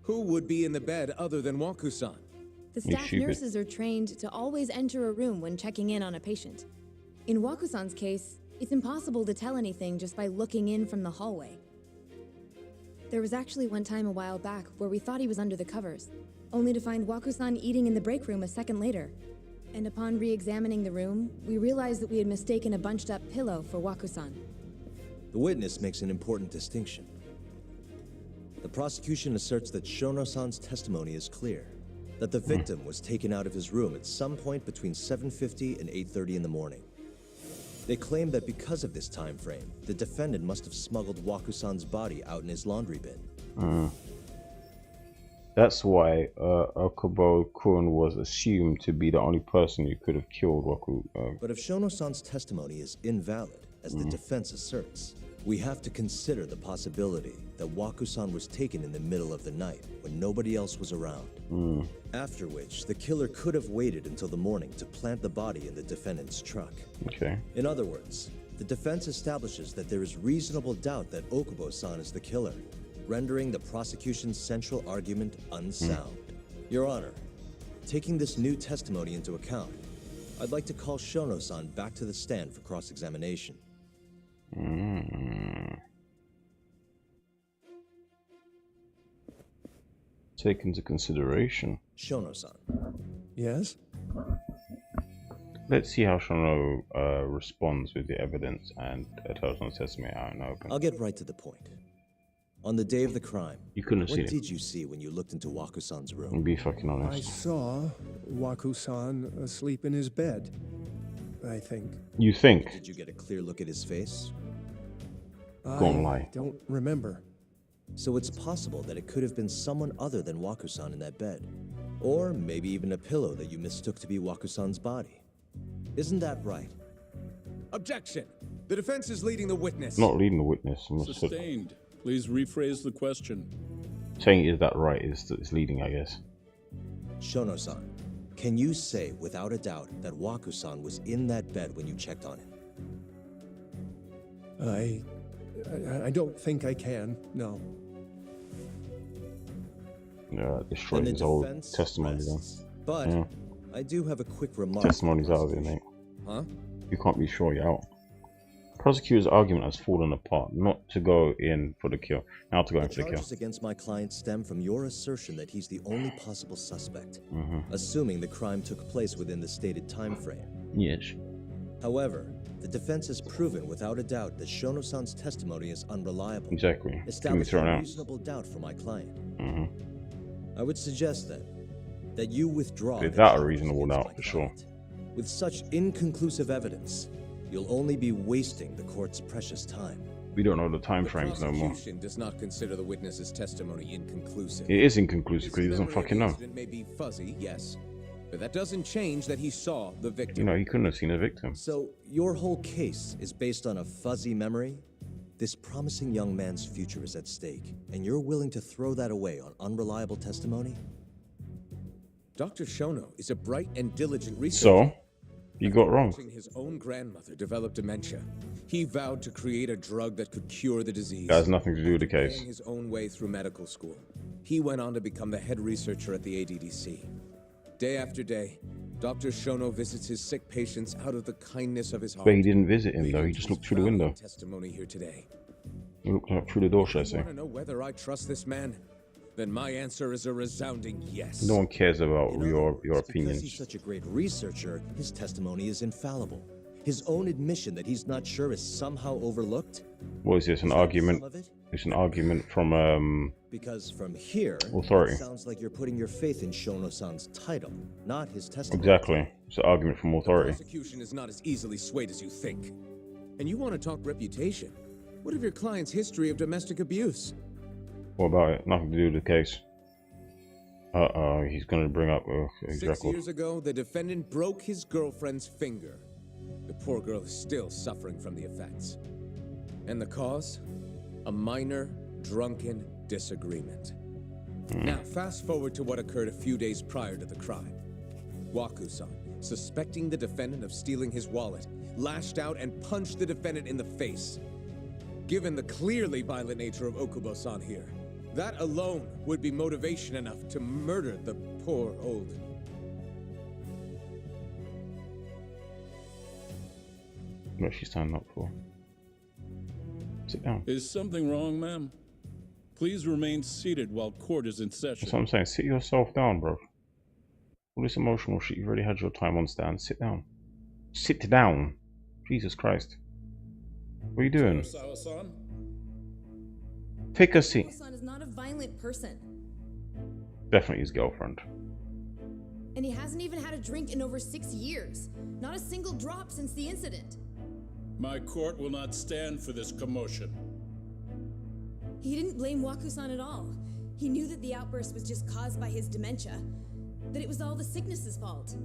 Who would be in the bed other than Waku-san? The staff nurses are trained to always enter a room when checking in on a patient. In Waku-san's case, it's impossible to tell anything just by looking in from the hallway. There was actually one time a while back where we thought he was under the covers, only to find Waku-san eating in the break room a second later. And upon re-examining the room, we realized that we had mistaken a bunched-up pillow for Waku-san. The witness makes an important distinction. The prosecution asserts that Shono-san's testimony is clear, that the victim was taken out of his room at some point between 7:50 and 8:30 in the morning. They claim that because of this time frame, the defendant must have smuggled Waku-san's body out in his laundry bin. That's why Okubo-kun was assumed to be the only person who could have killed Waku. But if Shono-san's testimony is invalid, as the defense asserts, we have to consider the possibility that Waku-san was taken in the middle of the night when nobody else was around. After which, the killer could have waited until the morning to plant the body in the defendant's truck. Okay. In other words, the defense establishes that there is reasonable doubt that Okubo-san is the killer, rendering the prosecution's central argument unsound. Your Honor, taking this new testimony into account, I'd like to call Shono-san back to the stand for cross-examination. Take into consideration. Shono-san. Yes? Let's see how Shono responds with the evidence and tells on testimony out in the open. I'll get right to the point. On the day of the crime, You couldn't have seen what him. did you see when you looked into Waku-san's room? Be fucking I honest. saw Waku-san asleep in his bed, I think. You think? Did you get a clear look at his face? Don't lie. Don't remember. So it's possible that it could have been someone other than Waku-san in that bed. Or maybe even a pillow that you mistook to be Waku-san's body. Isn't that right? Objection! The defense is leading the witness. Not leading the witness. I'm just Sustained. Please rephrase the question. saying is that right is leading, I guess. Shono-san, can you say without a doubt that Waku-san was in that bed when you checked on him? I don't think I can, no. Destroying his whole testimony then. But yeah. I do have a quick remark. Testimony's out of it, mate. Huh? You can't be sure you're out. Prosecutor's argument has fallen apart, not to go in for the kill, now to go in for the kill. The charges against my client stem from your assertion that he's the only possible suspect, assuming the crime took place within the stated time frame. Yes. However, the defense has proven without a doubt that Shono-san's testimony is unreliable. Exactly. Establishing a reasonable doubt for my client. I would suggest that you withdraw. Without a reasonable doubt, for sure. With such inconclusive evidence, you'll only be wasting the court's precious time. We don't know the time frames no more. The prosecution does not consider the witness's testimony inconclusive. It is inconclusive because he doesn't fucking know. It may be fuzzy, yes, but that doesn't change that he saw the victim. You know, he couldn't have seen a victim. So your whole case is based on a fuzzy memory? This promising young man's future is at stake, and you're willing to throw that away on unreliable testimony? Dr. Shono is a bright and diligent researcher. So, you got wrong. His own grandmother developed dementia. He vowed to create a drug that could cure the disease. That has nothing to do with the case. His own way through medical school. He went on to become the head researcher at the ADDC. Day after day, Dr. Shono visits his sick patients out of the kindness of his heart. But he didn't visit him though, he just looked through the window. Testimony here today. He looked out through the door, should I say. Want to know whether I trust this man? Then my answer is a resounding yes. No one cares about your opinions. Because he's such a great researcher, his testimony is infallible. His own admission that he's not sure is somehow overlooked. What is this, an argument? It's an argument from because from here, authority. It sounds like you're putting your faith in Shono-san's title, not his testimony. Exactly. It's an argument from authority. The prosecution is not as easily swayed as you think. And you want to talk reputation? What of your client's history of domestic abuse? What about it? Nothing to do with the case. He's gonna bring up his 6 record. years ago, the defendant broke his girlfriend's finger. The poor girl is still suffering from the effects. And the cause? A minor, drunken disagreement. Now, fast forward to what occurred a few days prior to the crime. Waku-san, suspecting the defendant of stealing his wallet, lashed out and punched the defendant in the face. Given the clearly violent nature of Okubo-san here, that alone would be motivation enough to murder the poor old... What she's standing up for? Sit down. Is something wrong, ma'am? Please remain seated while court is in session. That's what I'm saying. Sit yourself down, bro. All this emotional shit, you've already had your time on stand. Sit down. Sit down. Jesus Christ. What are you doing? Take a seat. Waku-san is not a violent person. Definitely his girlfriend. And he hasn't even had a drink in over 6 years. Not a single drop since the incident. My court will not stand for this commotion. He didn't blame Waku-san at all. He knew that the outburst was just caused by his dementia, that it was all the sickness's fault.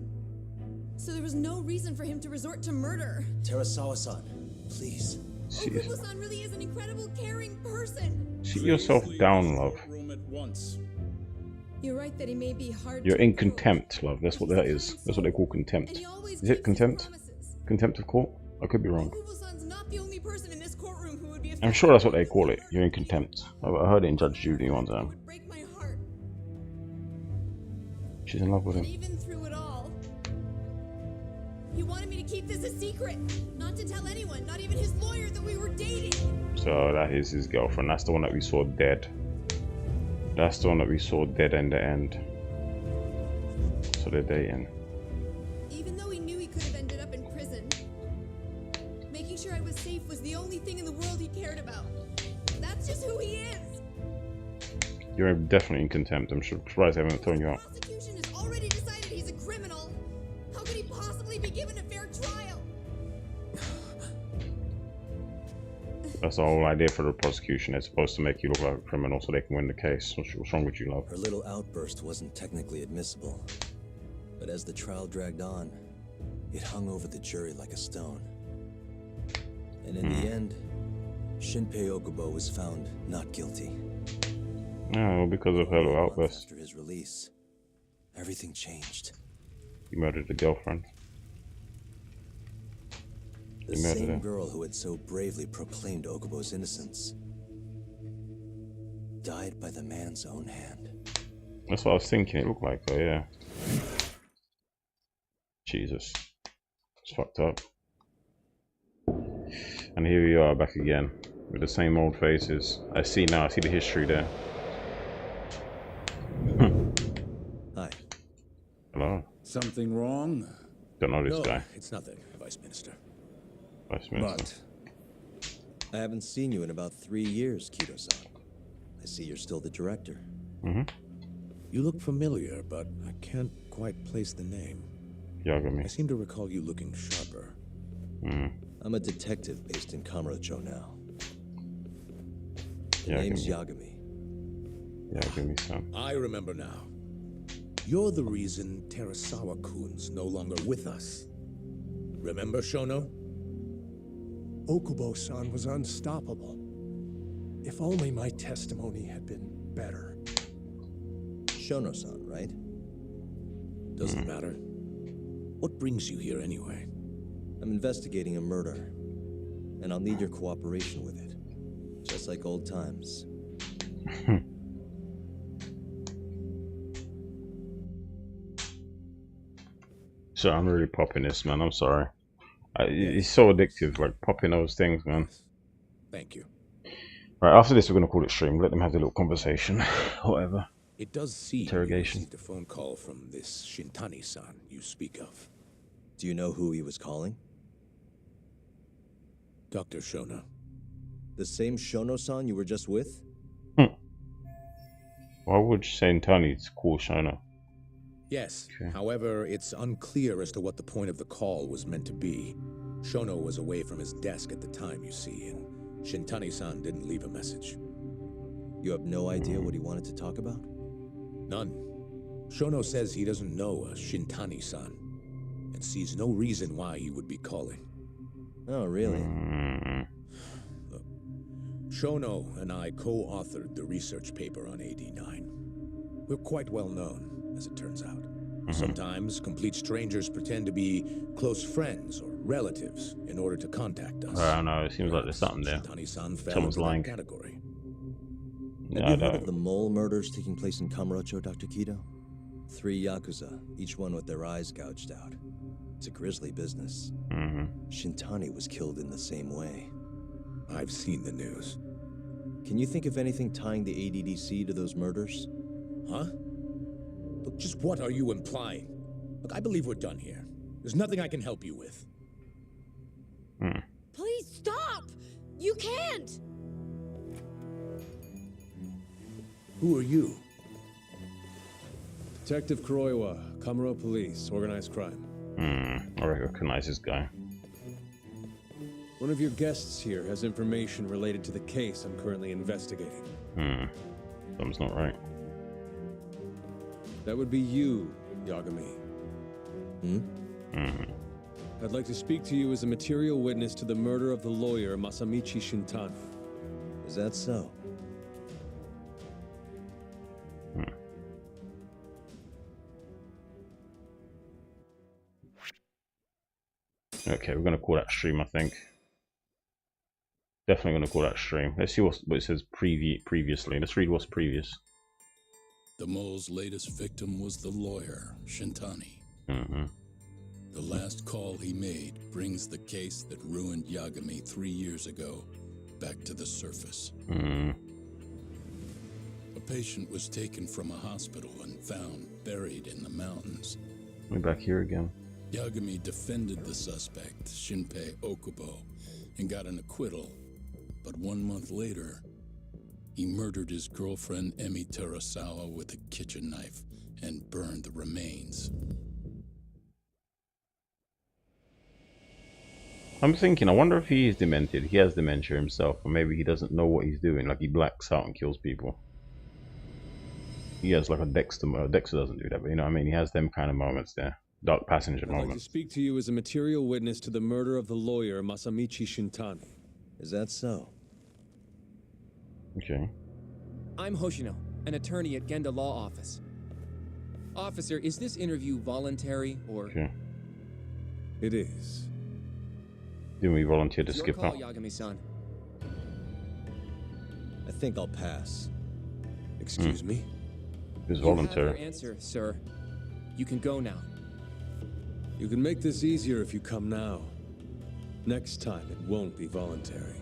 So there was no reason for him to resort to murder. Terasawa-san, please. Okubo-san really is an incredible, caring person. Sit yourself down, love. You're right that he may be hard. You're in contempt, love. That's what that is. That's what they call contempt. Is it contempt? Contempt of court? I could be wrong. Okubo-san's not the only person in this courtroom who would be. I'm sure that's what they call it. You're in contempt. I heard it in Judge Judy one time. She's in love with him. Even through it all, he wanted me to keep this a secret, not to tell anyone, not even his lawyer, that we were dating. So that is his girlfriend. That's the one that we saw dead. That's the one that we saw dead in the end. So they're dating. Even though he knew he could have ended up in prison, making sure I was safe was the only thing in the world he cared about. That's just who he is. You're definitely in contempt. I'm surprised I haven't thrown you out. The prosecution has already decided he's a criminal. How could he possibly be given a fair trial? That's the whole idea for the prosecution. They're supposed to make you look like a criminal so they can win the case. What's wrong with you, love? Her little outburst wasn't technically admissible, but as the trial dragged on, it hung over the jury like a stone. And in the end, Shinpei Okubo was found not guilty. No, because of her little outburst. After his release, everything changed. You murdered the girlfriend. The same girl who had so bravely proclaimed Okubo's innocence died by the man's own hand. That's what I was thinking it looked like, though, yeah. Jesus. It's fucked up. And here we are back again with the same old faces. I see now, I see the history there. Hi. Hello. Something wrong? Don't know this No, guy. it's nothing, Vice Minister. But I haven't seen you in about 3 years, Kido-san. I see you're still the director. You look familiar, but I can't quite place the name. Yagami. I seem to recall you looking sharper. I'm a detective based in Kamurocho now. The name's Yagami. Yagami-san. I remember now. You're the reason Terasawa-kun's no longer with us. Remember, Shono? Okubo-san was unstoppable. If only my testimony had been better. Shono-san, right? Doesn't matter. What brings you here anyway? I'm investigating a murder, and I'll need your cooperation with it. Just like old times. So I'm really popping this, man. I'm sorry. It's so addictive, like popping those things, man. Thank you. Right, after this, we're gonna call it stream. Let them have the little conversation, whatever. It does seem interrogation. you received a phone call from this Shintani-san you speak of. Do you know who he was calling? Dr. Shono. The same Shono-san you were just with? Why would Shintani call Shono? Yes. Okay. However, it's unclear as to what the point of the call was meant to be. Shono was away from his desk at the time, you see, and Shintani-san didn't leave a message. You have no idea what he wanted to talk about? None. Shono says he doesn't know a Shintani-san, and sees no reason why he would be calling. Oh, really? Look, Shono and I co-authored the research paper on AD9. We're quite well known, as it turns out. Sometimes complete strangers pretend to be close friends or relatives in order to contact us. I don't know, it seems like there's something there. Someone's lying. Category. Have you heard of the mole murders taking place in Kamurocho, Dr. Kido? 3 Yakuza, each one with their eyes gouged out. It's a grisly business. Shintani was killed in the same way. I've seen the news. Can you think of anything tying the ADDC to those murders? Huh? Look, just what are you implying? Look, I believe we're done here. There's nothing I can help you with. Please stop! You can't! Who are you? Detective Kuroiwa, Kamuro Police, Organized Crime. I recognize this guy. One of your guests here has information related to the case I'm currently investigating. Something's not right. That would be you, Yagami. I'd like to speak to you as a material witness to the murder of the lawyer Masamichi Shintani. Is that so? Okay, we're gonna call that stream, I think. Definitely gonna call that stream. Let's see what it says previously. Let's read what's previous. The mole's latest victim was the lawyer, Shintani. The last call he made brings the case that ruined Yagami 3 years ago back to the surface. A patient was taken from a hospital and found buried in the mountains. We're back here again. Yagami defended the suspect, Shinpei Okubo, and got an acquittal. But 1 month later, he murdered his girlfriend Emi Terasawa with a kitchen knife and burned the remains. I'm thinking, I wonder if he is demented. He has dementia himself, or maybe he doesn't know what he's doing, like he blacks out and kills people. He has like a Dexter. Dexter doesn't do that, but you know what I mean? He has them kind of moments there. Dark passenger I'd moments. like to speak to you as a material witness to the murder of the lawyer Masamichi Shintani. Is that so? Okay. I'm Hoshino, an attorney at Genda Law Office. Officer, is this interview voluntary or... Okay. It is. Do we volunteer to skip call, out? Yagami-san. I think I'll pass. Excuse me? It's You have voluntary. your answer, sir. You can go now. You can make this easier if you come now. Next time, it won't be voluntary.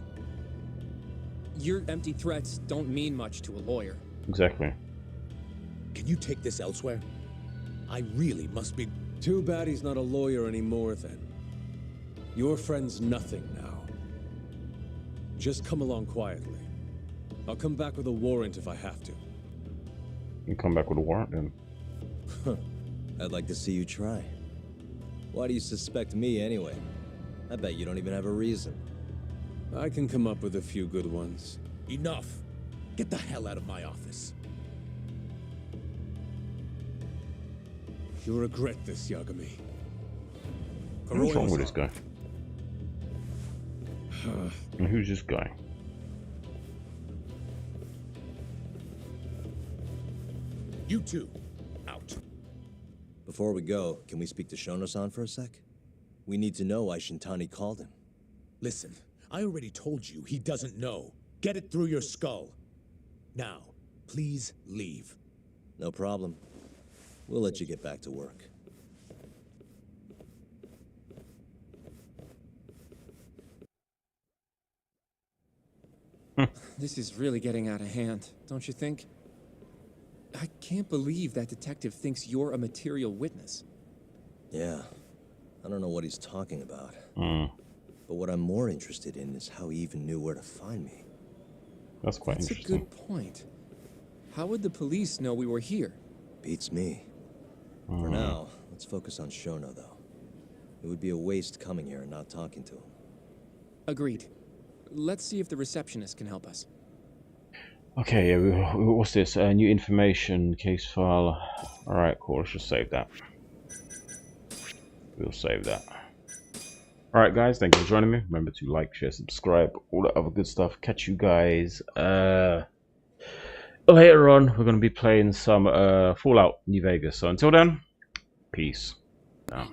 Your empty threats don't mean much to a lawyer. Exactly. Can you take this elsewhere? I really must be... Too bad he's not a lawyer anymore, then. Your friend's nothing now. Just come along quietly. I'll come back with a warrant if I have to. You come back with a warrant then? I'd like to see you try. Why do you suspect me anyway? I bet you don't even have a reason. I can come up with a few good ones. Enough! Get the hell out of my office. You'll regret this, Yagami. What's wrong with this guy? And who's this guy? You two, out. Before we go, can we speak to Shono-san for a sec? We need to know why Shintani called him. Listen, I already told you he doesn't know. Get it through your skull. Now, please leave. No problem. We'll let you get back to work. This is really getting out of hand, don't you think? I can't believe that detective thinks you're a material witness. Yeah. I don't know what he's talking about. But what I'm more interested in is how he even knew where to find me. That's quite interesting. That's a good point. How would the police know we were here? Beats me. For now, let's focus on Shono, though. It would be a waste coming here and not talking to him. Agreed. Let's see if the receptionist can help us. Okay, yeah, what's this? New information, case file. Alright, cool, let's just save that. We'll save that. Alright guys, thank you for joining me. Remember to like, share, subscribe, all that other good stuff. Catch you guys later on. We're going to be playing some Fallout New Vegas. So until then, peace. Now.